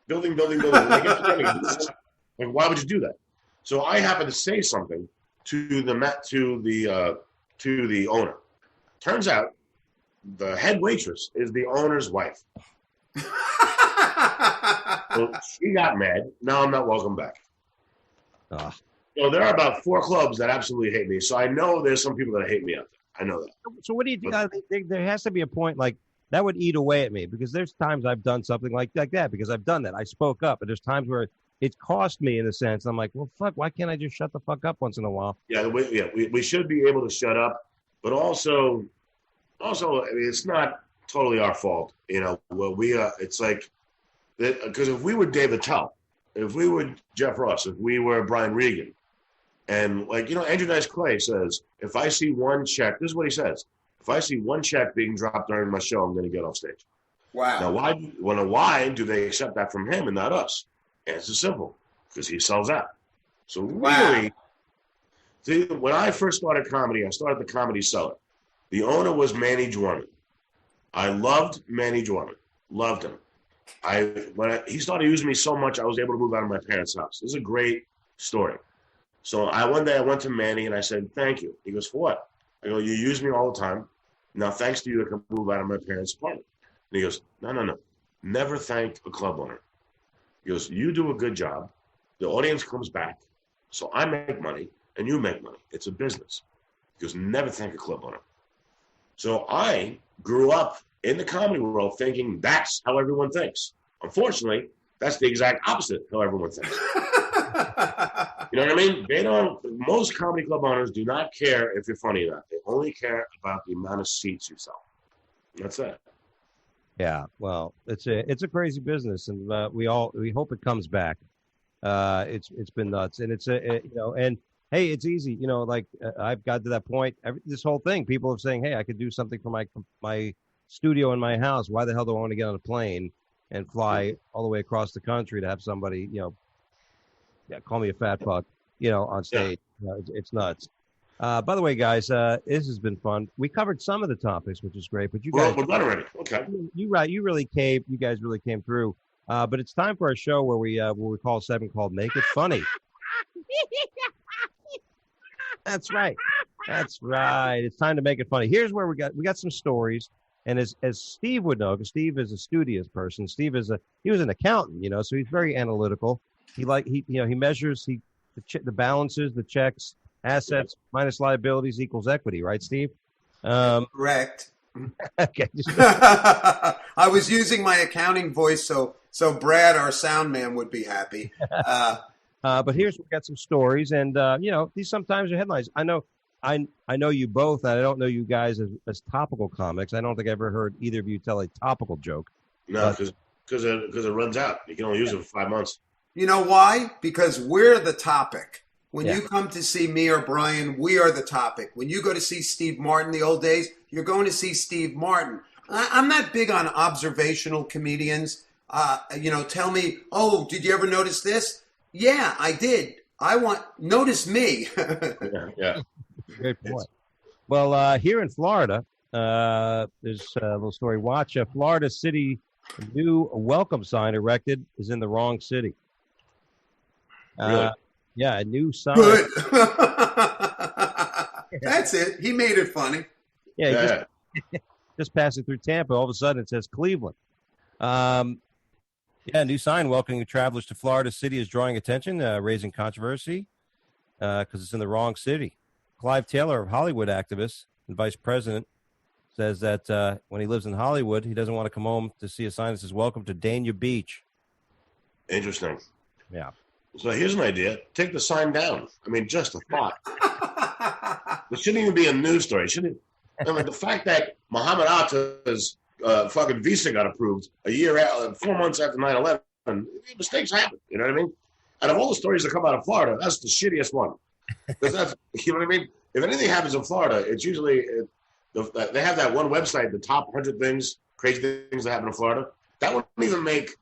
like why would you do that? So I happen to say something to the owner. Turns out the head waitress is the owner's wife. So she got mad. Now I'm not welcome back. So there are about 4 clubs that absolutely hate me. So I know there's some people that hate me out there. I know that. So what do you think? There has to be a point like that would eat away at me because there's times I've done something like that because I've done that. I spoke up, and there's times where it's cost me in a sense. I'm like, well, fuck, why can't I just shut the fuck up once in a while? Yeah, we should be able to shut up, but also, I mean, it's not totally our fault. It's like, because if we were Dave Attell, if we were Jeff Ross, if we were Brian Regan, and Andrew Dice Clay says, if I see one check, this is what he says, if I see one check being dropped during my show, I'm going to get off stage. Wow. Now, why do they accept that from him and not us? Answer's simple, because he sells out. So really, when I first started comedy, I started the Comedy Cellar. The owner was Manny Jorman. I loved Manny Jorman. Loved him. He started using me so much, I was able to move out of my parents' house. This is a great story. So one day I went to Manny and I said, thank you. He goes, for what? I go, you use me all the time. Now, thanks to you, I can move out of my parents' apartment. And he goes, no. Never thank a club owner. He goes, you do a good job. The audience comes back. So I make money and you make money. It's a business. He goes, never thank a club owner. So I grew up in the comedy world thinking that's how everyone thinks. Unfortunately, that's the exact opposite how everyone thinks. You know what I mean? Most comedy club owners do not care if you're funny or not. They only care about the amount of seats you sell. That's it. Yeah, well, it's a crazy business, and we hope it comes back. It's been nuts, and and hey, it's easy, I've got to that point. This whole thing, people are saying, hey, I could do something for my studio in my house. Why the hell do I want to get on a plane and fly all the way across the country to have somebody, Yeah, call me a fat fuck, on stage. It's nuts. By the way, guys, this has been fun. We covered some of the topics, which is great, but you guys, we're done already. Okay. you guys really came through. But it's time for our show where we call a segment called Make It Funny. That's right. It's time to make it funny. Here's where we got some stories. And as Steve would know, because Steve is a studious person. Steve he was an accountant, so he's very analytical. He measures the balances, the checks, assets minus liabilities equals equity, right, Steve? Correct. Okay. I was using my accounting voice so Brad, our sound man, would be happy. But we got some stories, and these sometimes are headlines. I know you both, and I don't know you guys as topical comics. I don't think I ever heard either of you tell a topical joke. No, because it runs out. You can only use it for 5 months. You know why? Because we're the topic. When you come to see me or Brian, we are the topic. When you go to see Steve Martin the old days, you're going to see Steve Martin. I'm not big on observational comedians. Tell me, oh, did you ever notice this? Yeah, I did. Notice me. Yeah. Great point. Well, here in Florida, there's a little story. Watch a Florida city new welcome sign erected is in the wrong city. Really? Yeah, a new sign. Good. That's it. He made it funny. Yeah, just passing through Tampa, all of a sudden it says Cleveland. A new sign welcoming travelers to Florida City is drawing attention, raising controversy because it's in the wrong city. Clive Taylor, of Hollywood activist and vice president, says that when he lives in Hollywood, he doesn't want to come home to see a sign that says "Welcome to Dania Beach." Interesting. Yeah. So here's an idea. Take the sign down. I mean, just a thought. It shouldn't even be a news story. The fact that Muhammad Atta's fucking visa got approved 4 months after 9/11, mistakes happen. You know what I mean? Out of all the stories that come out of Florida, that's the shittiest one. Because that's, you know what I mean? If anything happens in Florida, it's usually they have that one website, the top 100 crazy things that happen in Florida. That wouldn't even make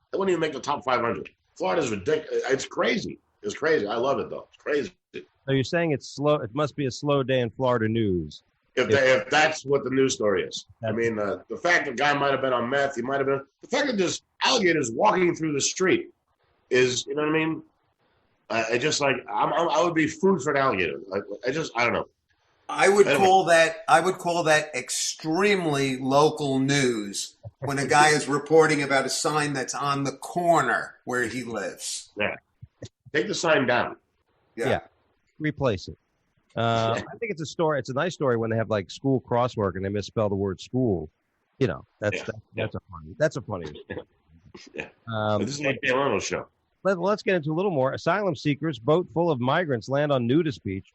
the top 500. Florida's ridiculous. It's crazy. It's crazy. I love it though. It's crazy. So you're saying it's slow? It must be a slow day in Florida news. If that's what the news story is. I mean, the fact the guy might have been on meth, he might have been. The fact that there's alligators walking through the street is, you know what I mean? I would be food for an alligator. I don't know. I would call that extremely local news when a guy is reporting about a sign that's on the corner where he lives. Yeah. Take the sign down. Yeah. Replace it. I think it's a story. It's a nice story when they have like school crosswork and they misspell the word school. That's a funny. Yeah. This is like the Alano show. Let's get into a little more. Asylum seekers, boat full of migrants, land on nudist beach,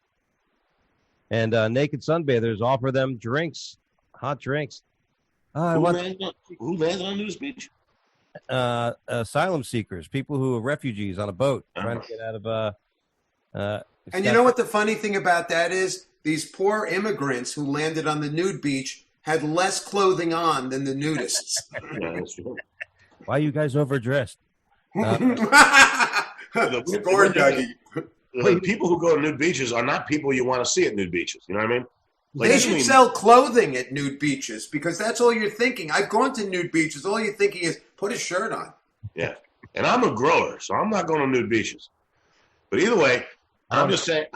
and naked sunbathers offer them drinks, hot drinks. Who lands on nudist beach? Asylum seekers, people who are refugees on a boat trying to get out of. And you know what the funny thing about that is? These poor immigrants who landed on the nude beach had less clothing on than the nudists. Yeah, that's true. Why are you guys overdressed? Score, Dougie. The people who go to nude beaches are not people you want to see at nude beaches. You know what I mean? They should sell clothing at nude beaches because that's all you're thinking. I've gone to nude beaches. All you're thinking is put a shirt on. Yeah. And I'm a grower, so I'm not going to nude beaches. But either way, I'm just saying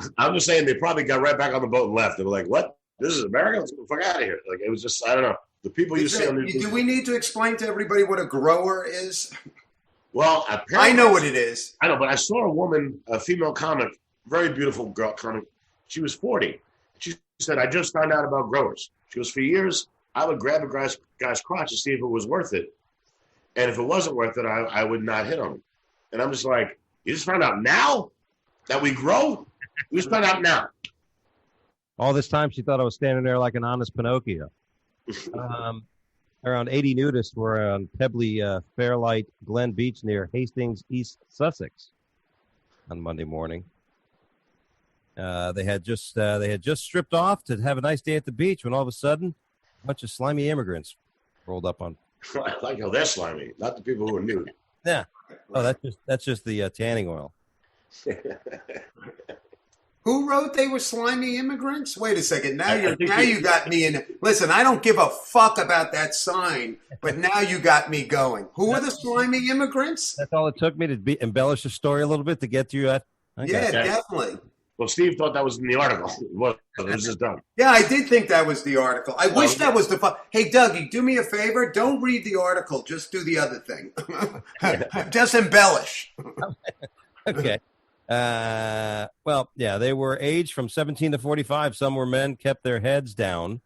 they probably got right back on the boat and left. They were like, what? This is America? Let's get the fuck out of here. Like, it was just, I don't know. The people you see on nude beaches. Do we need to explain to everybody what a grower is? Well, apparently, I know what it is. I know, but I saw a woman, a female comic, very beautiful girl comic. She was 40. She said, I just found out about growers. She goes, for years, I would grab a guy's crotch to see if it was worth it. And if it wasn't worth it, I would not hit him. And I'm just like, you just found out now that we grow? You just found out now. All this time, she thought I was standing there like an honest Pinocchio. Around 80 nudists were on pebbly Fairlight Glen Beach near Hastings, East Sussex, on Monday morning. They had just stripped off to have a nice day at the beach when all of a sudden, a bunch of slimy immigrants rolled up on. I like how they're slimy, not the people who are nude. Yeah. Oh, that's just the tanning oil. Who wrote they were slimy immigrants? Wait a second. Now I think you got me in. Listen, I don't give a fuck about that sign, but now you got me going. Who are the slimy immigrants? That's all it took me to embellish the story a little bit to get to you. Yeah, definitely. Well, Steve thought that was in the article. It was just done. Yeah, I did think that was the article. I wish that was the fun. Hey, Dougie, do me a favor. Don't read the article. Just do the other thing. Just embellish. Okay. Well, yeah, they were aged from 17 to 45. Some were men, kept their heads down,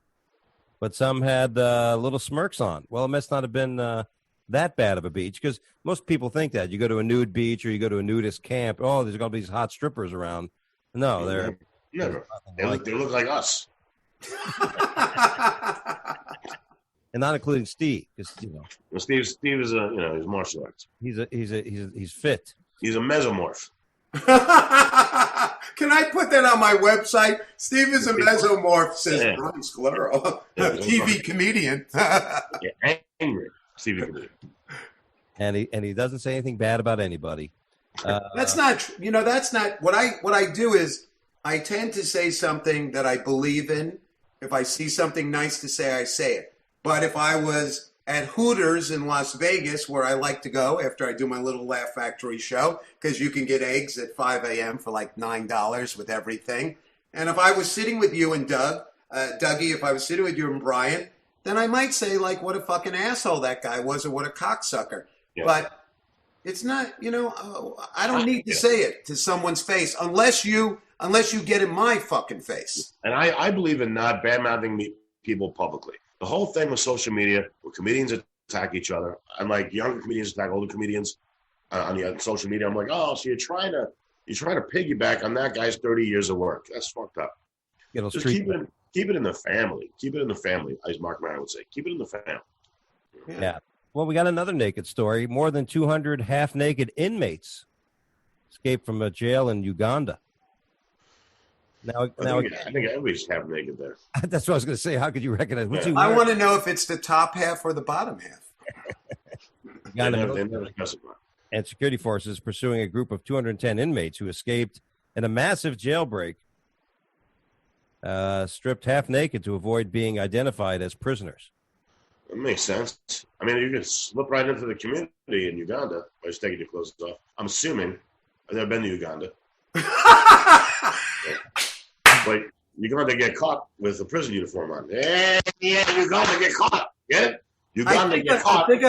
but some had little smirks on. Well, it must not have been that bad of a beach, because most people think that. You go to a nude beach or you go to a nudist camp, oh, there's going to be these hot strippers around. No, they're never. They look like us. And not including Steve, because Well, Steve is he's martial arts. He's fit. He's a mesomorph. Can I put that on my website? Steve is a mesomorph, says Brian Scolaro, TV comedian. Yeah, angry TV comedian. And he doesn't say anything bad about anybody. That's not what I do is I tend to say something that I believe in. If I see something nice to say, I say it. But if I was at Hooters in Las Vegas, where I like to go after I do my little Laugh Factory show, because you can get eggs at 5 a.m. for like $9 with everything. And if I was sitting with you and Dougie, if I was sitting with you and Brian, then I might say like, what a fucking asshole that guy was, or what a cocksucker. Yeah. But it's not, I don't need to say it to someone's face unless you get in my fucking face. And I believe in not bad-mouthing people publicly. The whole thing with social media, where comedians attack each other, and like younger comedians attack older comedians on social media, I'm like, oh, so you're trying to piggyback on that guy's 30 years of work. That's fucked up. Just keep it in the family. Keep it in the family, as Mark Maron would say. Keep it in the family. Yeah. Well, we got another naked story. More than 200 half-naked inmates escaped from a jail in Uganda. I think everybody's half naked there. That's what I was going to say. How could you recognize? I want to know if it's the top half or the bottom half. And security forces pursuing a group of 210 inmates who escaped in a massive jailbreak, stripped half naked to avoid being identified as prisoners. That makes sense. I mean, you can slip right into the community in Uganda by just taking your clothes off. I'm assuming. I've never been to Uganda. But Uganda get caught with a prison uniform on. Yeah, Uganda get caught. Get it? Uganda get caught. I think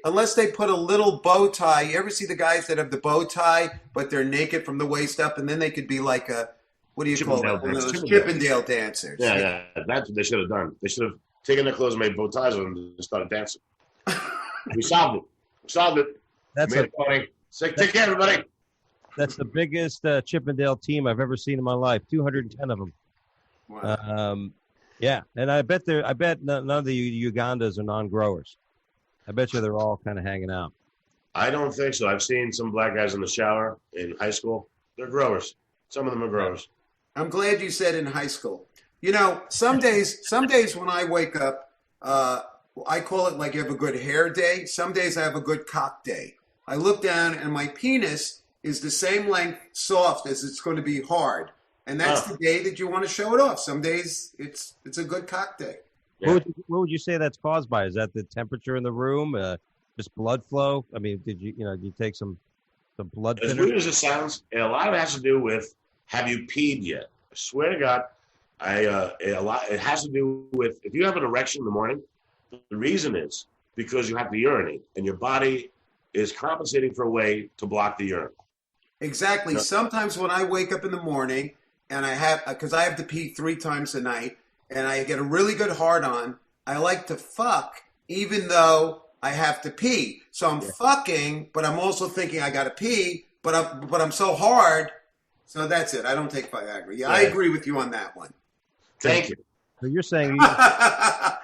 unless they put a little bow tie. You ever see the guys that have the bow tie, but they're naked from the waist up, and then they could be like a, what do you call it? Those Chippendale dancers. Yeah. That's what they should have done. They should have taken their clothes and made bow ties on them and started dancing. We solved it. That's made it funny. Take care, everybody. That's the biggest Chippendale team I've ever seen in my life. 210 of them. Wow. Yeah, and I bet none of the Ugandas are non-growers. I bet you they're all kind of hanging out. I don't think so. I've seen some black guys in the shower in high school. They're growers. Some of them are growers. I'm glad you said in high school. Some days when I wake up, I call it like you have a good hair day. Some days I have a good cock day. I look down and my penis is the same length soft as it's going to be hard. And that's the day that you want to show it off. Some days it's a good cock day. Yeah. What would you say that's caused by? Is that the temperature in the room? Just blood flow? I mean, did you take some blood thinner? As weird as it sounds, a lot of it has to do with, have you peed yet? I swear to God, it has to do with, if you have an erection in the morning, the reason is because you have to urinate and your body is compensating for a way to block the urine. Exactly. No. Sometimes when I wake up in the morning and I have to pee 3 times a night and I get a really good hard on, I like to fuck even though I have to pee. So I'm fucking, but I'm also thinking I got to pee, but I'm so hard. So that's it. I don't take Viagra. Yeah, I agree with you on that one. Thank you. So you're saying what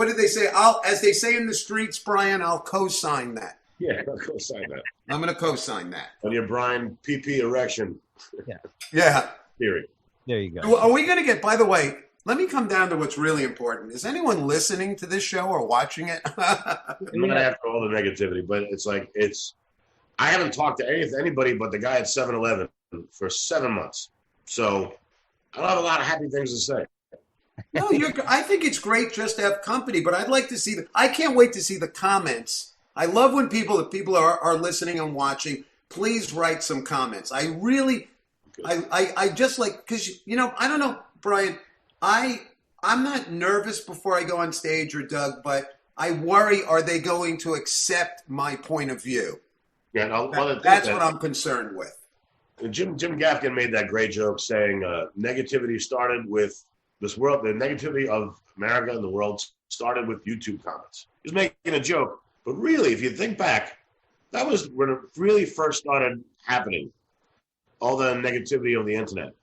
did they say? As they say in the streets, Brian, I'll co-sign that. Yeah, I'll co-sign that. I'm going to co-sign that. On your Brian PP erection. Yeah. Theory. There you go. Are we going to get, by the way, let me come down to what's really important. Is anyone listening to this show or watching it? I'm not after all the negativity, but it's like, I haven't talked to anybody but the guy at 7-Eleven for 7 months. So I don't have a lot of happy things to say. No, I think it's great just to have company, but I'd like to see I can't wait to see the comments. I love when people are listening and watching. Please write some comments. I really, I just like, because, I don't know, Brian, I'm not nervous before I go on stage, or Doug, but I worry, are they going to accept my point of view? Yeah, that's what I'm concerned with. Jim Gaffigan made that great joke saying negativity started with this world. The negativity of America and the world started with YouTube comments. He was making a joke, but really, if you think back, that was when it really first started happening. All the negativity on the internet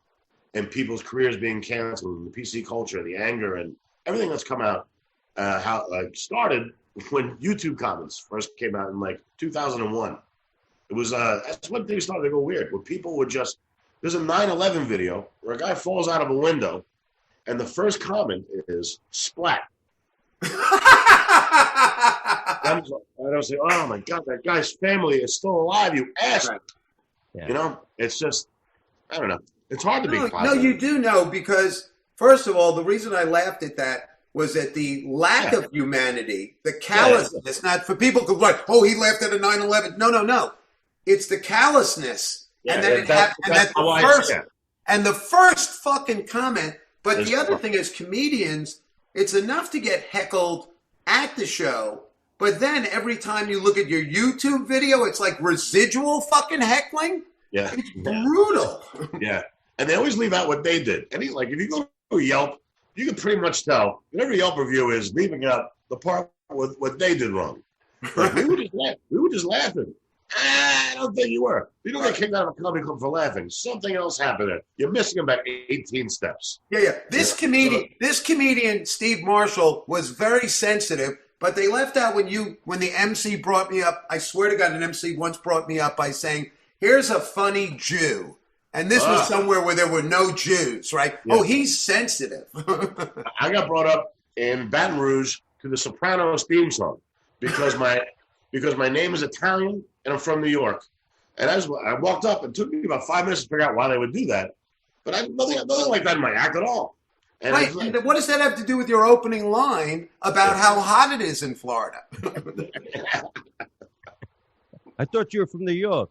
and people's careers being canceled, and the PC culture, the anger, and everything that's come out, started when YouTube comments first came out in like 2001. It was that's when things started to go weird. Where people would just, there's a 9/11 video where a guy falls out of a window, and the first comment is splat. I don't say, oh my God, that guy's family is still alive, you ass. Right. Yeah. It's just, I don't know. It's hard to be positive. No, you do know, because first of all, the reason I laughed at that was at the lack of humanity, the callousness. Not for people who like, oh, he laughed at a 9/11. No. It's the callousness, and the first fucking comment. But the other thing is, comedians, it's enough to get heckled at the show, but then every time you look at your YouTube video, it's like residual fucking heckling. Yeah, it's brutal. Yeah, and they always leave out what they did. And if you go to Yelp, you can pretty much tell that every Yelp review is leaving out the part with what they did wrong. Like, we were just laughing. I don't think you were. You don't get kicked out of a comedy club for laughing. Something else happened there. You're missing about 18 steps. Yeah. This comedian, Steve Marshall, was very sensitive, but they left out when the MC brought me up. I swear to God, an MC once brought me up by saying, here's a funny Jew. And this was somewhere where there were no Jews, right? Yeah. Oh, he's sensitive. I got brought up in Baton Rouge to the Sopranos theme song because my name is Italian and I'm from New York. And I walked up, it took me about 5 minutes to figure out why they would do that. But I nothing like that in my act at all. And right. Like, and what does that have to do with your opening line about how hot it is in Florida? I thought you were from New York.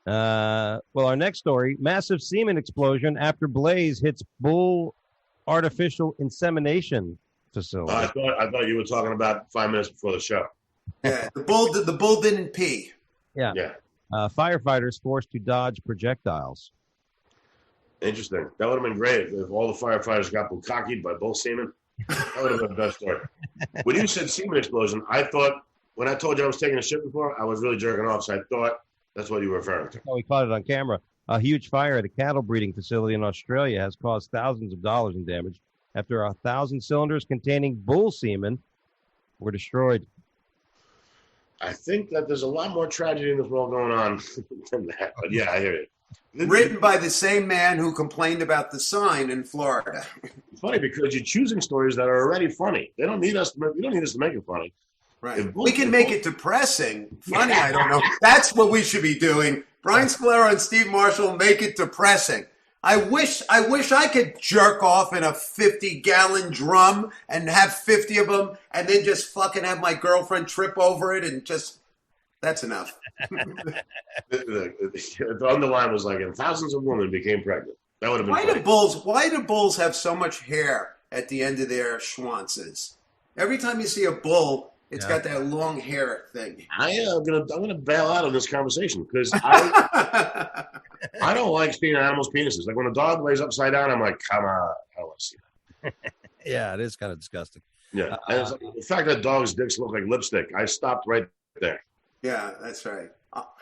Well, our next story, massive semen explosion after blaze hits bull artificial insemination facility. I thought you were talking about 5 minutes before the show. Yeah, the bull didn't pee. Yeah. Firefighters forced to dodge projectiles. Interesting. That would have been great if all the firefighters got bukkakied by bull semen. That would have been the best story. When you said semen explosion, I thought, when I told you I was taking a shit before, I was really jerking off, so I thought that's what you were referring to. Oh, we caught it on camera. A huge fire at a cattle breeding facility in Australia has caused thousands of dollars in damage after 1,000 cylinders containing bull semen were destroyed. I think that there's a lot more tragedy in this world going on than that. But yeah, I hear it. Written by the same man who complained about the sign in Florida. It's funny because you're choosing stories that are already funny. They don't need us to. You don't need us to make it funny. Right. We can make it depressing. Funny, I don't know. That's what we should be doing. Brian Scolaro and Steve Marshall, make it depressing. I wish I could jerk off in a 50-gallon drum and have 50 of them and then just fucking have my girlfriend trip over it and just, that's enough. The underline was like, and thousands of women became pregnant. That would have been Why do bulls have so much hair at the end of their schwanzes? Every time you see a bull, it's got that long hair thing. I'm gonna bail out of this conversation because I don't like seeing animals' penises. Like when a dog lays upside down, I'm like, come on, I don't want to see that. Yeah, it is kind of disgusting. Yeah, and it's like, the fact that dogs' dicks look like lipstick, I stopped right there. Yeah, that's right.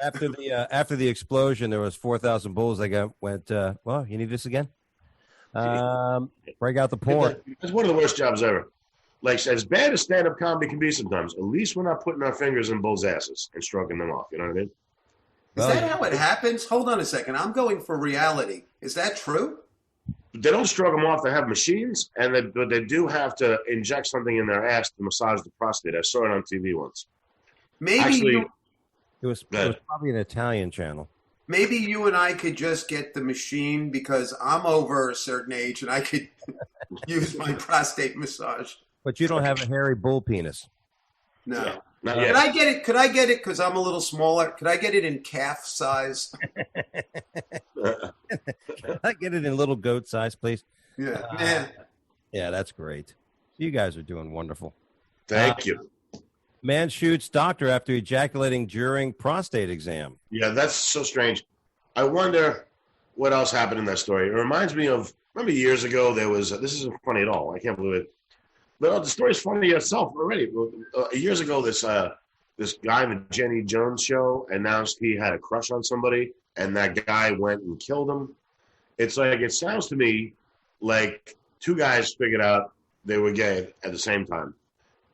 After the explosion, there was 4,000 bulls. They went. Well, you need this again? Break out the porn. It's one of the worst jobs ever. Like, as bad as stand-up comedy can be sometimes, at least we're not putting our fingers in bulls' asses and stroking them off. You know what I mean? Is that how it happens? Hold on a second. I'm going for reality. Is that true? They don't stroke them off. They have machines, but they do have to inject something in their ass to massage the prostate. I saw it on TV once. Maybe It was probably an Italian channel. Maybe you and I could just get the machine because I'm over a certain age and I could use my prostate massage. But you don't have a hairy bull penis. No. Yeah, not yet. Could I get it? Could I get it? Because I'm a little smaller. Could I get it in calf size? Can I get it in little goat size, please? Yeah. Yeah, that's great. You guys are doing wonderful. Thank you. Man shoots doctor after ejaculating during prostate exam. Yeah, that's so strange. I wonder what else happened in that story. It reminds me of, remember years ago, there was, this isn't funny at all. I can't believe it. But the story's funny itself already. Years ago, this guy in the Jenny Jones show announced he had a crush on somebody, and that guy went and killed him. It's like, it sounds to me like two guys figured out they were gay at the same time.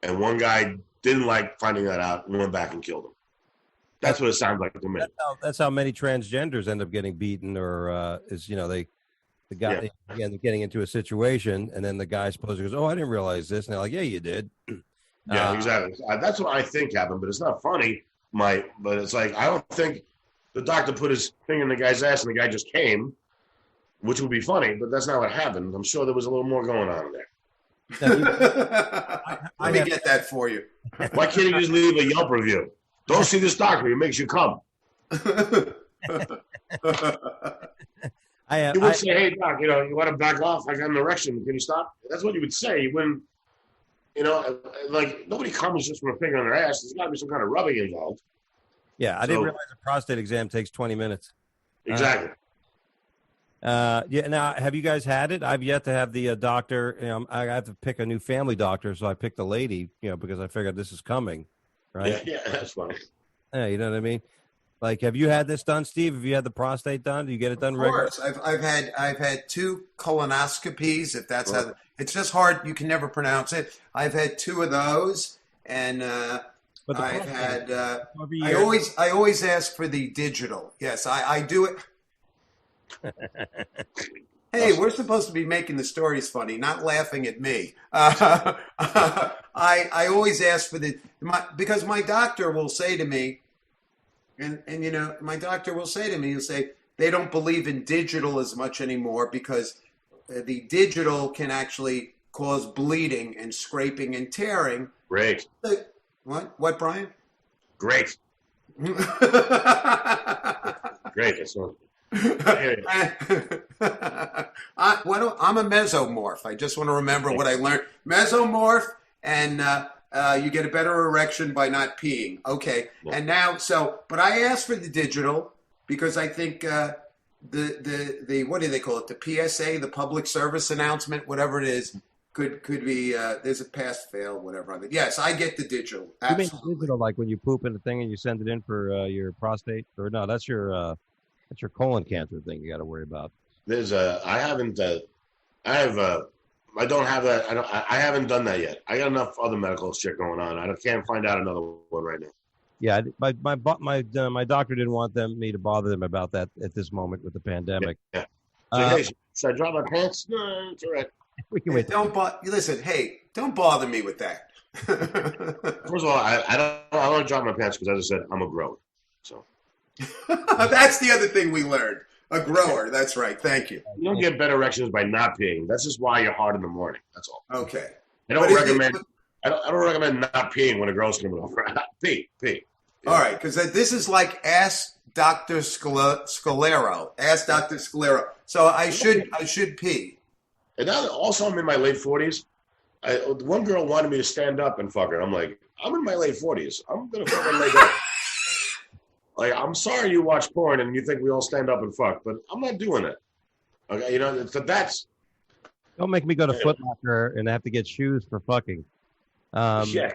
And one guy didn't like finding that out and went back and killed him. That's what it sounds like to me. That's how many transgenders end up getting beaten, or the guy getting into a situation, and then the guy supposedly goes, "Oh, I didn't realize this," and they're like, "Yeah, you did." Yeah, exactly. That's what I think happened, but it's not funny, But it's like, I don't think the doctor put his finger in the guy's ass and the guy just came, which would be funny, but that's not what happened. I'm sure there was a little more going on there. Let me get that for you. Why can't you just leave a Yelp review? Don't see this doctor. He makes you come. You would say, hey, doc, you want to back off? I got an erection. Can you stop? That's what you would say. You wouldn't, like, nobody comes just from a finger on their ass. There's got to be some kind of rubbing involved. Yeah, I didn't realize a prostate exam takes 20 minutes. Exactly. Yeah. Now, have you guys had it? I've yet to have the doctor. I have to pick a new family doctor, so I picked a lady. Because I figured this is coming, right? Yeah, that's funny. Yeah, you know what I mean. Like, have you had this done, Steve? Have you had the prostate done? Do you get it done regularly? Of course, I've had 2 colonoscopies. If that's how it's just hard. You can never pronounce it. I've had 2 of those, and I've had. I always ask for the digital. Yes, I do it. Hey, we're supposed to be making the stories funny, not laughing at me. I always ask for because my doctor will say to me, and my doctor will say to me, he'll say, they don't believe in digital as much anymore because the digital can actually cause bleeding and scraping and tearing. Great. What, Brian? Great. Great. That's all. I'm a mesomorph. I just want to remember what I learned. Mesomorph, and you get a better erection by not peeing. Okay, yeah. And now, but I asked for the digital because I think the what do they call it? The PSA, the public service announcement, whatever it is, could be. There's a pass fail, whatever. Yes, I get the digital. Absolutely. You mean digital, like when you poop in the thing and you send it in for your prostate, or no? That's your colon cancer thing you got to worry about. There's I don't have that. I haven't done that yet. I got enough other medical shit going on. I can't find out another one right now. Yeah, my doctor didn't want me to bother them about that at this moment with the pandemic. Yeah. So, hey, should I drop my pants? No, it's all right. We can wait. Listen, hey, don't bother me with that. First of all, I don't drop my pants because, as I said, I'm a grower. So. That's the other thing we learned. A grower. That's right. Thank you. You don't get better erections by not peeing. That's just why you're hard in the morning. That's all. Okay. I don't recommend not peeing when a girl's coming over. Pee. Yeah. All right, because this is like Ask Dr. Scolaro. Ask Dr. Scolaro. So I should pee. And now also I'm in my late 40s. One girl wanted me to stand up and fuck her. I'm like, I'm in my late 40s. I'm gonna fucking lay down. Like, I'm sorry you watch porn and you think we all stand up and fuck, but I'm not doing it. Okay, that's. Don't make me go to Foot Locker and have to get shoes for fucking. Yeah.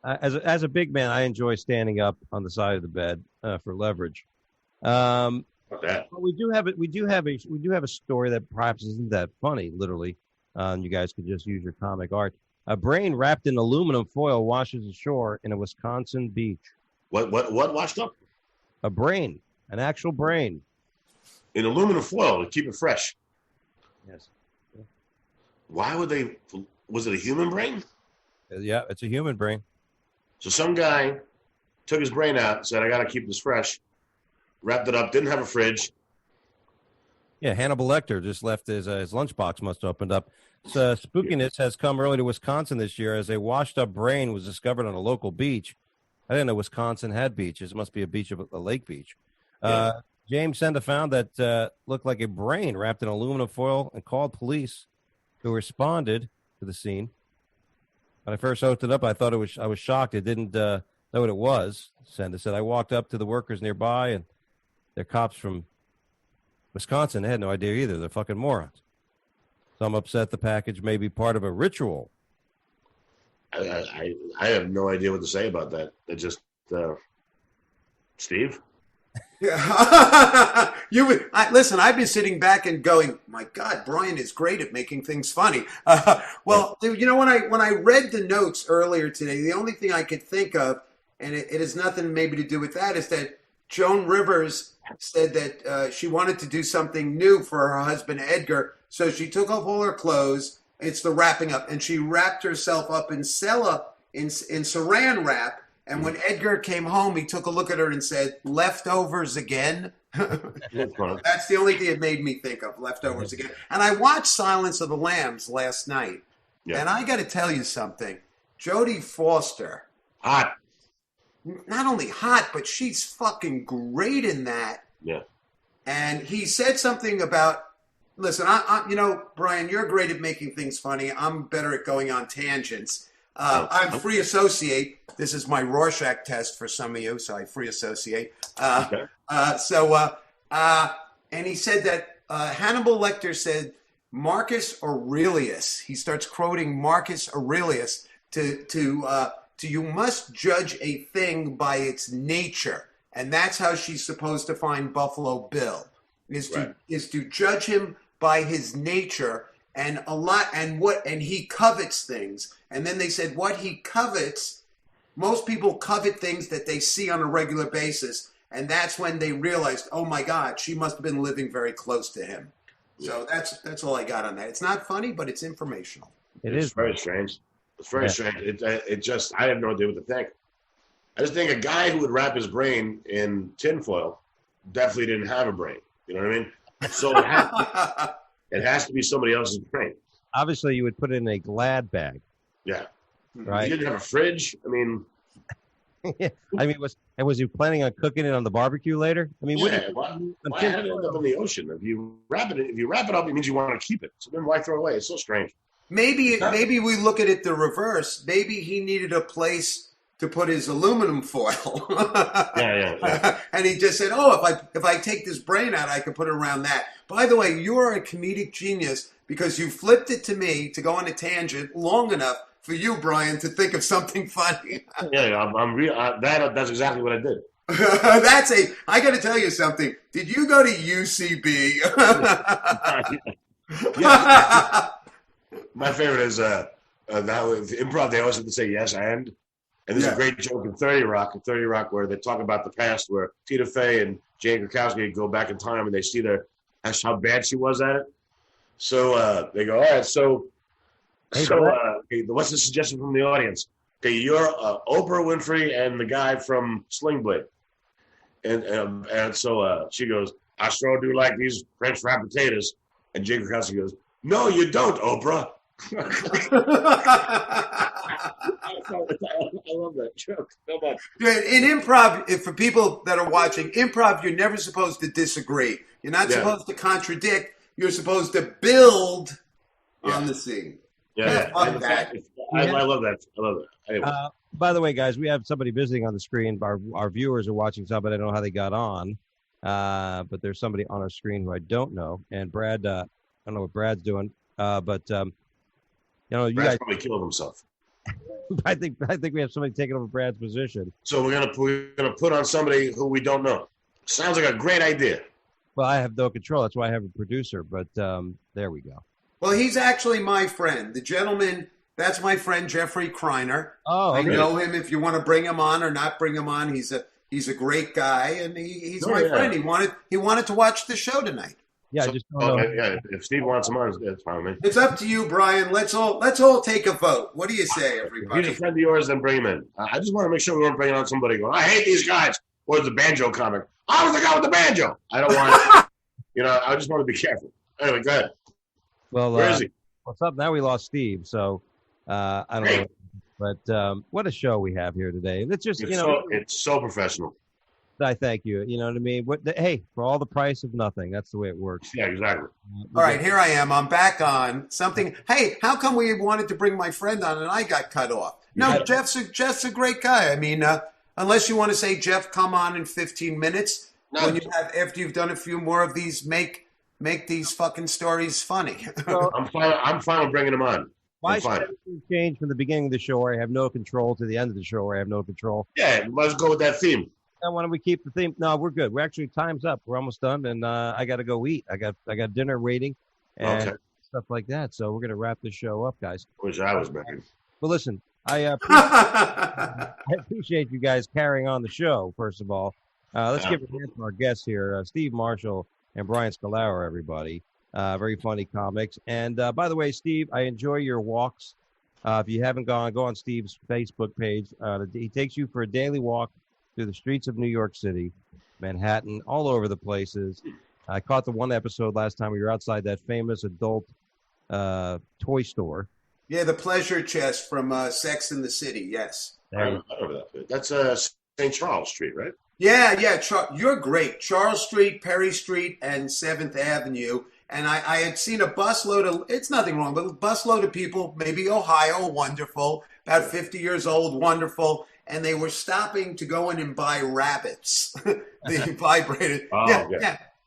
As a big man, I enjoy standing up on the side of the bed for leverage. But we do have a story that perhaps isn't that funny. Literally, you guys could just use your comic art. A brain wrapped in aluminum foil washes ashore in a Wisconsin beach. What washed up? A brain, an actual brain. In aluminum foil to keep it fresh. Yes. Yeah. Why would they? Was it a human brain? Yeah, it's a human brain. So some guy took his brain out, said, I got to keep this fresh, wrapped it up, didn't have a fridge. Yeah, Hannibal Lecter just left his lunchbox must have opened up. So spookiness has come early to Wisconsin this year as a washed-up brain was discovered on a local beach. I didn't know Wisconsin had beaches. It must be a lake beach. James Senda found that looked like a brain wrapped in aluminum foil and called police, who responded to the scene. When I first opened it up, I was shocked. It didn't know what it was. Senda said, I walked up to the workers nearby, and they're cops from Wisconsin. They had no idea either. They're fucking morons. So I'm upset the package may be part of a ritual. I have no idea what to say about that. It just, Steve? Yeah. Listen, I've been sitting back and going, my God, Brian is great at making things funny. Well, you know, when I read the notes earlier today, the only thing I could think of, and it has nothing maybe to do with that, is that Joan Rivers said that she wanted to do something new for her husband, Edgar. So she took off all her clothes. It's the wrapping up. And she wrapped herself up in saran wrap. And when Edgar came home, he took a look at her and said, leftovers again? That's the only thing it made me think of, leftovers again. And I watched Silence of the Lambs last night. Yeah. And I got to tell you something. Jodie Foster. Hot. Not only hot, but she's fucking great in that. Yeah. And he said something about, listen, I you know, Brian, you're great at making things funny. I'm better at going on tangents. I'm free associate. This is my Rorschach test for some of you, so I free associate. And he said that Hannibal Lecter said Marcus Aurelius. He starts quoting Marcus Aurelius to you must judge a thing by its nature, and that's how she's supposed to find Buffalo Bill is to judge him by his nature. And he covets things. And then they said what he covets, most people covet things that they see on a regular basis. And that's when they realized, oh my God, she must have been living very close to him. So that's all I got on that. It's not funny, but it's informational. It's very strange. It's very strange. It just, I have no idea what to think. I just think a guy who would wrap his brain in tinfoil definitely didn't have a brain. You know what I mean? So it has to be somebody else's brain. Obviously, you would put it in a Glad bag. Yeah. Right. You didn't have a fridge. I mean. Was he planning on cooking it on the barbecue later? I mean, why have it end up in the ocean? If you wrap it up, it means you want to keep it. So then why throw it away? It's so strange. Maybe we look at it the reverse. Maybe he needed a place to put his aluminum foil. Yeah. And he just said, "Oh, if I take this brain out, I can put it around that." By the way, you are a comedic genius because you flipped it to me to go on a tangent long enough for you, Brian, to think of something funny. I'm real. That's exactly what I did. I got to tell you something. Did you go to UCB? Yeah. My favorite is that with improv. They always have to say yes and there's a great joke in 30 Rock, where they talk about the past, where Tina Fey and Jane Krakowski go back in time and they see how bad she was at it. So they go, all right, what's the suggestion from the audience? Okay, you're Oprah Winfrey and the guy from Sling Blade. And so she goes, I sure do like these French fried potatoes. And Jake Krakowski goes, no, you don't, Oprah. I love that joke so much. In improv, for people that are watching, improv, you're never supposed to disagree. You're not supposed to contradict. You're supposed to build on the scene. Yeah, I love that. I love that. Anyway. By the way, guys, we have somebody visiting on the screen. Our viewers are watching something. I don't know how they got on, but there's somebody on our screen who I don't know. And Brad, I don't know what Brad's doing, but you Brad's guys probably killed himself. I think we have somebody taking over Brad's position. So we're gonna put on somebody who we don't know. Sounds like a great idea. Well, I have no control. That's why I have a producer. But there we go. Well, he's actually my friend. The gentleman, that's my friend Jeffrey Kreiner. Oh, okay. I know him. If you want to bring him on or not bring him on, he's a great guy, and he's my friend. He wanted to watch the show tonight. Yeah, I So, just don't know. yeah, if Steve wants him on, that's fine with me. It's up to you, Brian. Let's all take a vote. What do you say, If everybody? he's a friend of yours, then bring him in. I just want to make sure we weren't bringing on somebody going, I hate these guys. Or the banjo comic. I was the guy with the banjo. I don't want I just want to be careful. Anyway, go ahead. Well, Where is he? what's up? Now we lost Steve, so I don't know. But what a show we have here today. It's just, It's so professional. I thank you. You know what I mean? Hey, for all the price of nothing. That's the way it works. Yeah, exactly. All right, here I am. I'm back on something. Hey, how come we wanted to bring my friend on and I got cut off? No, Jeff's a great guy. I mean, unless you want to say, Jeff, come on in 15 minutes. No. When after you've done a few more of these, make these fucking stories funny. Well, I'm fine with bringing him on. my strategy changed from the beginning of the show where I have no control to the end of the show where I have no control. Yeah, let's go with that theme. Now, why don't we keep the theme? No, we're good. We're actually time's up. We're almost done, and I got to go eat. I got dinner waiting and stuff like that. So we're gonna wrap this show up, guys. Wish I was married. But listen, I appreciate you guys carrying on the show. First of all, let's give a hand to our guests here, Steve Marshall and Brian Scolaro. Everybody, very funny comics. And by the way, Steve, I enjoy your walks. If you haven't gone, go on Steve's Facebook page. He takes you for a daily walk through the streets of New York City, Manhattan, all over the places. I caught the one episode last time we were outside that famous adult toy store. Yeah, the pleasure chest from Sex and the City. Yes. I remember that. That's St. Charles Street, right? Yeah. You're great. Charles Street, Perry Street, and 7th Avenue. And I had seen a busload of, it's nothing wrong, but a busload of people, maybe Ohio, wonderful, about 50 years old, wonderful. And they were stopping to go in and buy rabbits. They vibrated. Oh,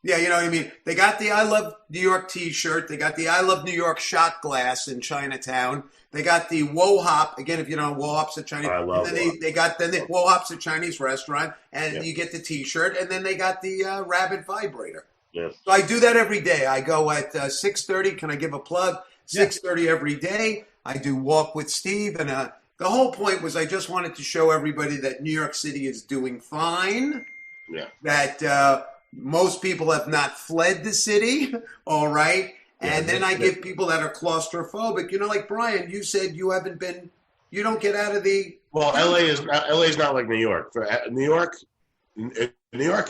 yeah, you know what I mean? They got the I Love New York t-shirt. They got the I Love New York shot glass in Chinatown. They got the Wo Hop. Again, if you know, Wo Hop's a Chinese. I love and then they got the Wo Hop's a Chinese restaurant. And you get the t-shirt. And then they got the rabbit vibrator. Yeah. So I do that every day. I go at 6:30. Can I give a plug? 6:30 every day. I do Walk with Steve. And the whole point was I just wanted to show everybody that New York City is doing fine. Yeah. That most people have not fled the city. All right. And then I give people that are claustrophobic. You know, like Brian, you said you don't get out of the. Well, LA is not like New York. For New York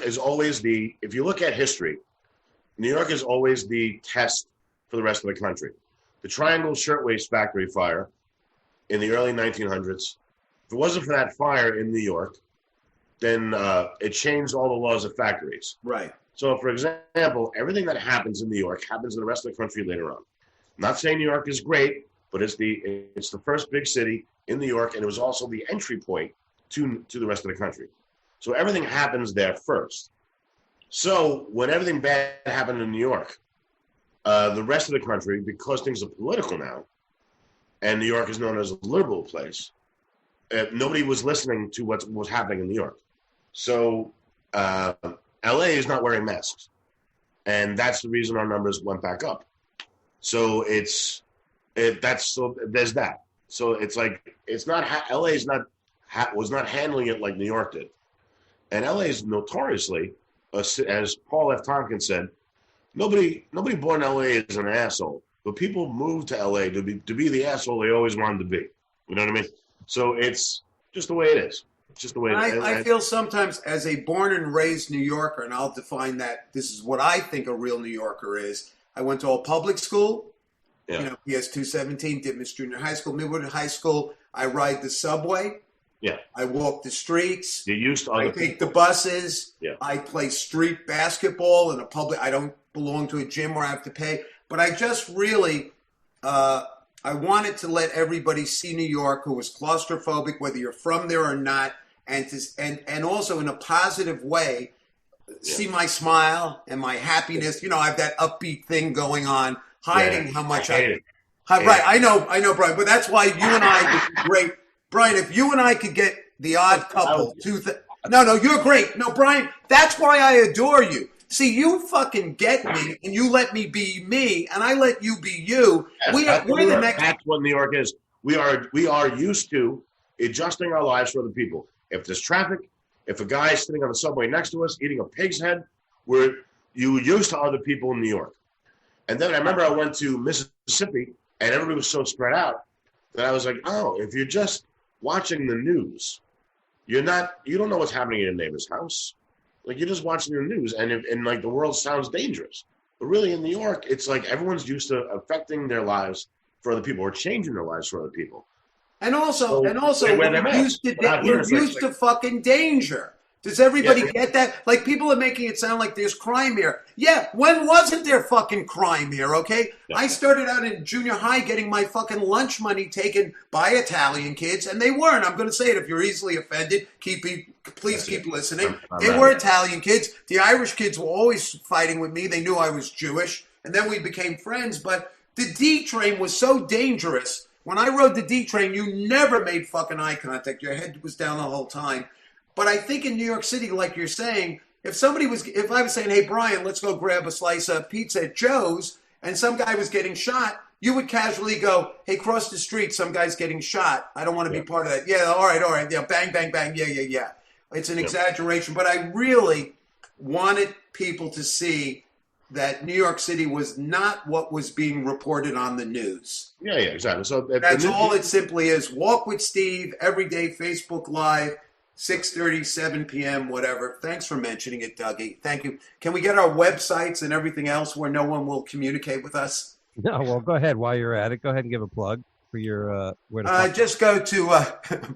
is always if you look at history, New York is always the test for the rest of the country. The Triangle Shirtwaist Factory fire in the early 1900s. If it wasn't for that fire in New York, then it changed all the laws of factories. Right. So, for example, everything that happens in New York happens in the rest of the country later on. I'm not saying New York is great, but it's the first big city in New York, and it was also the entry point to the rest of the country. So everything happens there first. So when everything bad happened in New York, the rest of the country, because things are political now, and New York is known as a liberal place, nobody was listening to what was happening in New York. So LA is not wearing masks. And that's the reason our numbers went back up. So there's that. So it's like, it's not, LA is not, was not handling it like New York did. And LA is notoriously, as Paul F. Tompkins said, nobody born in LA is an asshole, but people move to LA to be the asshole they always wanted to be. You know what I mean? So it's just the way it is. It's just the way it is. I feel sometimes as a born and raised New Yorker, and I'll define that, this is what I think a real New Yorker is. I went to a public school, PS 217, Ditmas Junior High School, Midwood High School. I ride the subway. Yeah. I walk the streets. You're used to I take the buses. Yeah. I play street basketball in a public. I don't belong to a gym where I have to pay. But I just really, I wanted to let everybody see New York who was claustrophobic, whether you're from there or not, and also in a positive way, see my smile and my happiness. You know, I have that upbeat thing going on, hiding how much I hate it. Right, I know, Brian, but that's why you and I would be great. Brian, if you and I could get the odd couple, no, you're great. No, Brian, that's why I adore you. See, you fucking get me, and you let me be me, and I let you be you. Yes, we're the next. That's what New York is. We are used to adjusting our lives for other people. If there's traffic, if a guy's sitting on the subway next to us eating a pig's head, we're you were used to other people in New York. And then I remember I went to Mississippi, and everybody was so spread out that I was like, oh, if you're just watching the news, you don't know what's happening in your neighbor's house. Like, you're just watching the news, and like the world sounds dangerous. But really, in New York, it's like everyone's used to affecting their lives for other people or changing their lives for other people. And also, we're used to fucking danger. Does everybody get that? Like, people are making it sound like there's crime here. Yeah, when wasn't there fucking crime here, okay? Yeah. I started out in junior high getting my fucking lunch money taken by Italian kids, and they weren't. I'm going to say it. If you're easily offended, please keep listening. They were Italian kids. The Irish kids were always fighting with me. They knew I was Jewish, and then we became friends. But the D train was so dangerous. When I rode the D train, you never made fucking eye contact. Your head was down the whole time. But I think in New York City, like you're saying, if I was saying, hey, Brian, let's go grab a slice of pizza at Joe's, and some guy was getting shot, you would casually go, hey, cross the street, some guy's getting shot. I don't want to be part of that. Yeah, all right. Yeah, bang, bang, bang. Yeah. It's an exaggeration. But I really wanted people to see that New York City was not what was being reported on the news. Yeah, exactly. So that's all it simply is. Walk with Steve, every day, Facebook Live. 6:30, 7 p.m., whatever. Thanks for mentioning it, Dougie. Thank you. Can we get our websites and everything else where no one will communicate with us? No, well, go ahead while you're at it. Go ahead and give a plug for your where to just go to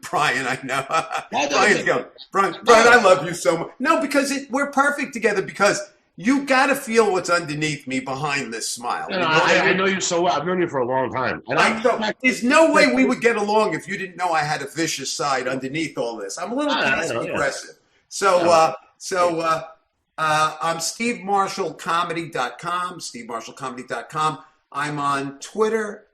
Brian. I know. Brian's going. Brian, I love you so much. No, because we're perfect together because you got to feel what's underneath me behind this smile. I know you so well. I've known you for a long time. There's no way we would get along if you didn't know I had a vicious side underneath all this. I'm a little passive-aggressive. So I'm SteveMarshallComedy.com, SteveMarshallComedy.com. I'm on Twitter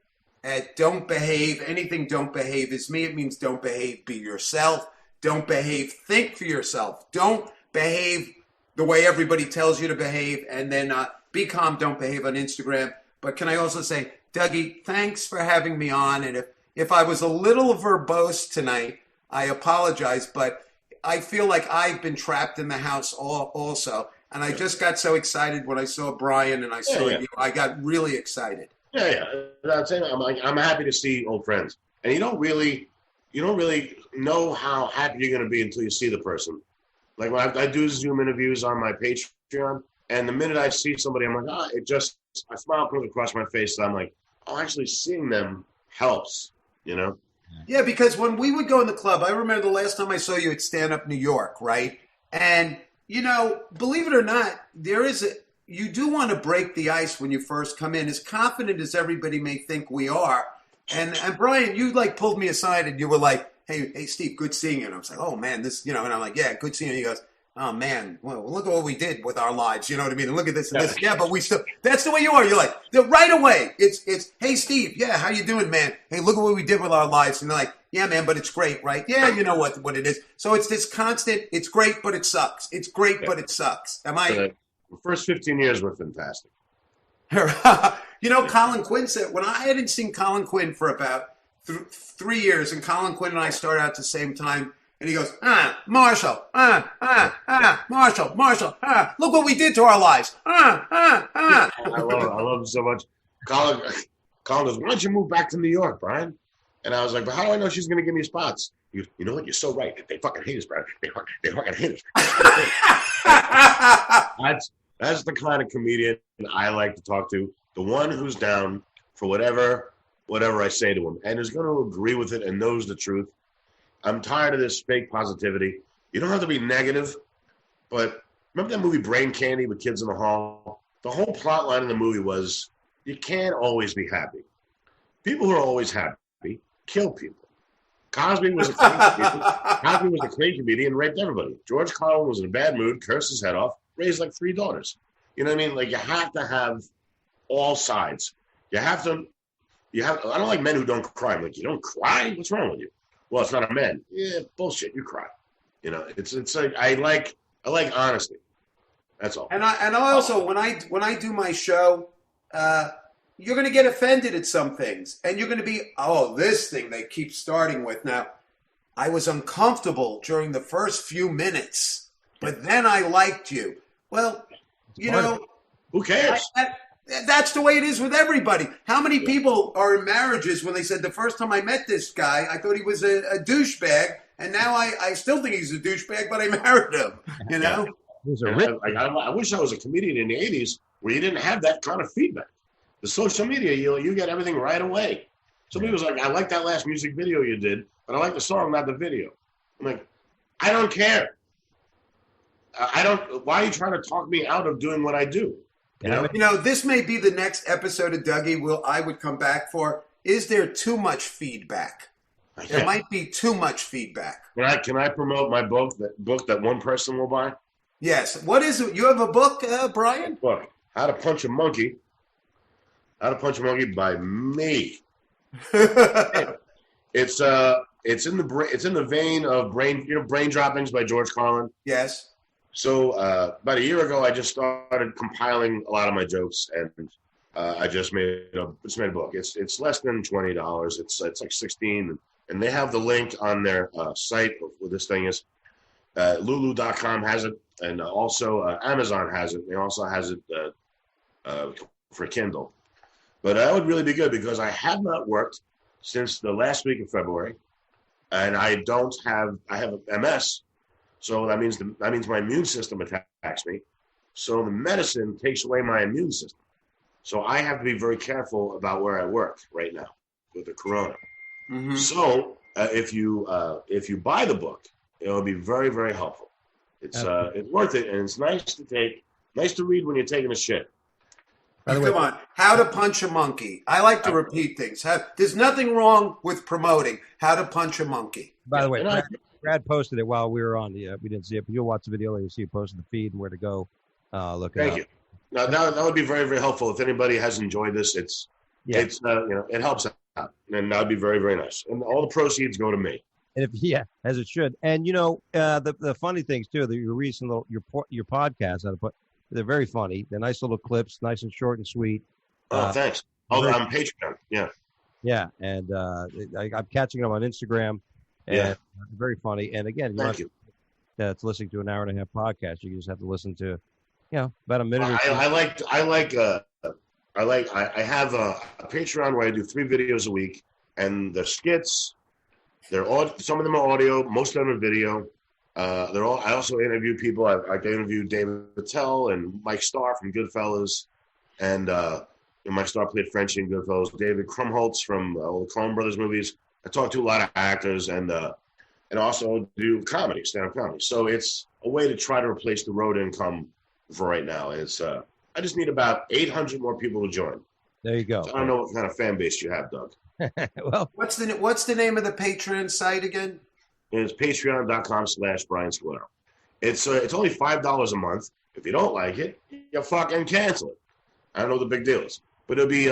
at Don't Behave. Anything Don't Behave is me. It means don't behave, be yourself. Don't behave, think for yourself. Don't behave the way everybody tells you to behave, and then be calm, don't behave on Instagram. But can I also say, Dougie, thanks for having me on. And if I was a little verbose tonight, I apologize, but I feel like I've been trapped in the house also. And I just got so excited when I saw Brian and I saw you. I got really excited. Yeah. I'm happy to see old friends. And you don't really know how happy you're going to be until you see the person. Like when I do Zoom interviews on my Patreon, and the minute I see somebody, I'm like, a smile comes across my face, and I'm like, oh, actually seeing them helps, you know? Yeah, because when we would go in the club, I remember the last time I saw you at Stand Up New York, right? And, believe it or not, you do want to break the ice when you first come in, as confident as everybody may think we are. And Brian, you pulled me aside and you were like, hey, Steve, good seeing you. And I was like, oh, man, this, and I'm like, yeah, good seeing you. He goes, oh, man, well, look at what we did with our lives. You know what I mean? And look at this and this. Yeah, but we still, that's the way you are. You're like, right away, it's, hey, Steve, yeah, how you doing, man? Hey, look at what we did with our lives. And they're like, yeah, man, but it's great, right? Yeah, you know what it is. So it's this constant, it's great, but it sucks. It's great, but it sucks. Am I? The first 15 years were fantastic. Colin Quinn said, when I hadn't seen Colin Quinn for about 3 years, and Colin Quinn and I started out at the same time, and he goes, Marshall, look what we did to our lives. I love him so much. Colin goes, why don't you move back to New York, Brian? And I was like, but how do I know she's going to give me spots? You know what? You're so right. They fucking hate us, Brian. They fucking hate us. That's the kind of comedian I like to talk to. The one who's down for whatever I say to him, and is going to agree with it and knows the truth. I'm tired of this fake positivity. You don't have to be negative, but remember that movie Brain Candy with Kids in the Hall? The whole plot line in the movie was you can't always be happy. People who are always happy kill people. Cosby was a clean comedian, raped everybody. George Carlin was in a bad mood, cursed his head off, raised like 3 daughters. You know what I mean? Like, you have to have all sides. I don't like men who don't cry. I'm like, you don't cry? What's wrong with you? Well, it's not a man. Yeah, bullshit. You cry. It's like I like honesty. That's all. And I also when I do my show, you're going to get offended at some things, and you're going to be, this thing they keep starting with. Now, I was uncomfortable during the first few minutes, but then I liked you. Well, you know, who cares? That's the way it is with everybody. How many people are in marriages when they said the first time I met this guy, I thought he was a douchebag, and now I still think he's a douchebag, but I married him. You know, I wish I was a comedian in the '80s where you didn't have that kind of feedback. The social media, you get everything right away. Somebody was like, "I like that last music video you did, but I like the song, not the video." I'm like, I don't care. I don't. Why are you trying to talk me out of doing what I do? You know, this may be the next episode of Dougie. I would come back for. Is there too much feedback? There might be too much feedback. Can I promote my book? That book that one person will buy. Yes. What is it? You have a book, Brian? Book. How to Punch a Monkey. How to Punch a Monkey by me. It's in the vein of Brain Droppings by George Carlin. Yes. So about a year ago, I just started compiling a lot of my jokes, and I just made a book. It's less than $20. It's like $16, and they have the link on their site of what this thing is. Lulu.com has it, and also Amazon has it. They also has it for Kindle. But that would really be good because I have not worked since the last week of February, and I have MS. So that means my immune system attacks me. So the medicine takes away my immune system. So I have to be very careful about where I work right now with the corona. Mm-hmm. So if you buy the book, it'll be very, very helpful. It's worth it, and it's nice to read when you're taking a shit. By the way, come on, How to Punch a Monkey. I like to repeat things. There's nothing wrong with promoting How to Punch a Monkey. By the way, Brad posted it while we were on the. We didn't see it, but you'll watch the video later. You see it posted the feed and where to go. Look. Thank you. Now that would be very, very helpful. If anybody has enjoyed this, it helps out, and that would be very, very nice. And all the proceeds go to me. And as it should. And the funny things too. That your recent your podcast, they're very funny. They're nice little clips, nice and short and sweet. Oh, thanks. On Patreon. Yeah. Yeah, and I'm catching them on Instagram. And very funny. And again, thank you. It's listening to an hour and a half podcast. You just have to listen to, about a minute. I have a Patreon where I do 3 videos a week, and the skits, some of them are audio, most of them are video. I also interview people. I interviewed David Patel and Mike Starr from Goodfellas, and Mike Starr played Frenchie in Goodfellas. David Krumholtz from all the Coen Brothers movies. I talk to a lot of actors and also do stand-up comedy. So it's a way to try to replace the road income for right now. It's I just need about 800 more people to join. There you go. So I don't know what kind of fan base you have, Doug. Well, what's the name of the Patreon site again? It's patreon.com/Brian Scolaro. It's only $5 a month. If you don't like it, you fucking cancel it. I don't know what the big deal is, but it'd be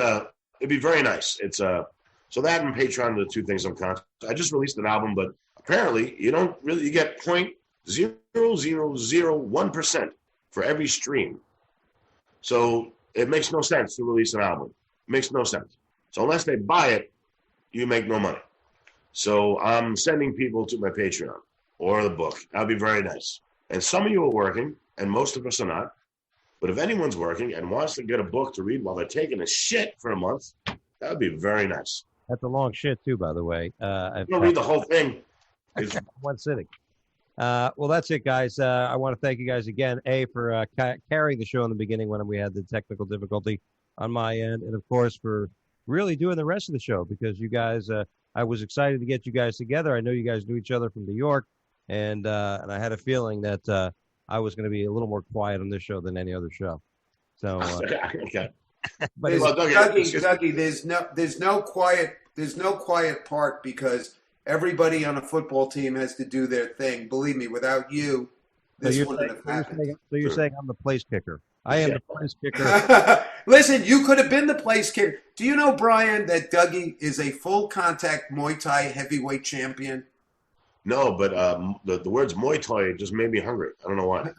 very nice. It's so that and Patreon are the 2 things I'm conscious. I just released an album, but apparently you get 0.0001% for every stream. So it makes no sense to release an album. It makes no sense. So unless they buy it, you make no money. So I'm sending people to my Patreon or the book. That'd be very nice. And some of you are working, and most of us are not. But if anyone's working and wants to get a book to read while they're taking a shit for a month, that would be very nice. That's a long shit, too, by the way. I'm going to read the whole thing. One sitting. Well, that's it, guys. I want to thank you guys again, for carrying the show in the beginning when we had the technical difficulty on my end, and, of course, for really doing the rest of the show because you guys I was excited to get you guys together. I know you guys knew each other from New York, and I had a feeling that I was going to be a little more quiet on this show than any other show. So, okay. But Dougie, there's no quiet part because everybody on a football team has to do their thing. Believe me, without you, this wouldn't have happened. So you're saying I'm the place kicker? I am the place kicker. Listen, you could have been the place kicker. Do you know, Brian, that Dougie is a full contact Muay Thai heavyweight champion? No, but the words Muay Thai just made me hungry. I don't know why.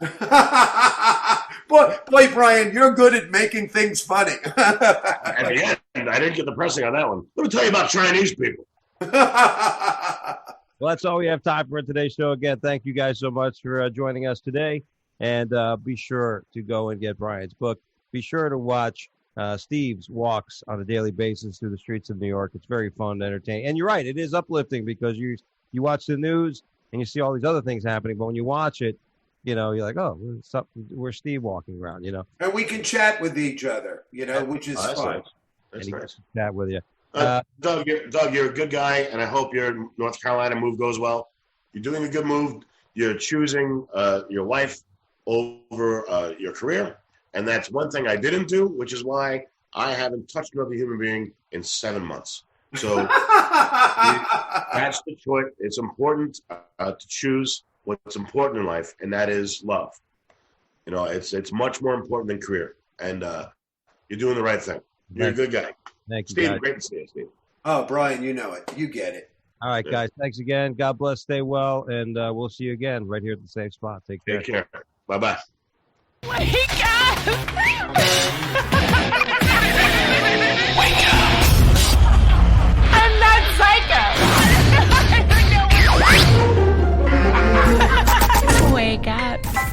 Boy, Brian, you're good at making things funny. At the end, I didn't get the pressing on that one. Let me tell you about Chinese people. Well, that's all we have time for today's show. Again, thank you guys so much for joining us today. And be sure to go and get Brian's book. Be sure to watch Steve's walks on a daily basis through the streets of New York. It's very fun to entertain. And you're right, it is uplifting because you watch the news and you see all these other things happening. But when you watch it, you know, you're like, oh, where's Steve walking around, you know? And we can chat with each other, you know, which is fun. Nice. That's nice. Chat with you. Doug, you're a good guy, and I hope your North Carolina move goes well. You're doing a good move. You're choosing your life over your career, and that's one thing I didn't do, which is why I haven't touched another human being in 7 months. So that's the choice. It's important to choose what's important in life, and that is love. You know, it's much more important than career, and you're doing the right thing. You're a good guy. Thank you, Steve. guys. Great to see you, Steve. Oh, Brian, you know it. You get it. All right, guys. Thanks again. God bless. Stay well, and we'll see you again right here at the same spot. Take care. Take care. Bye-bye. Wake up! Wake up! I'm not psycho! Wake up.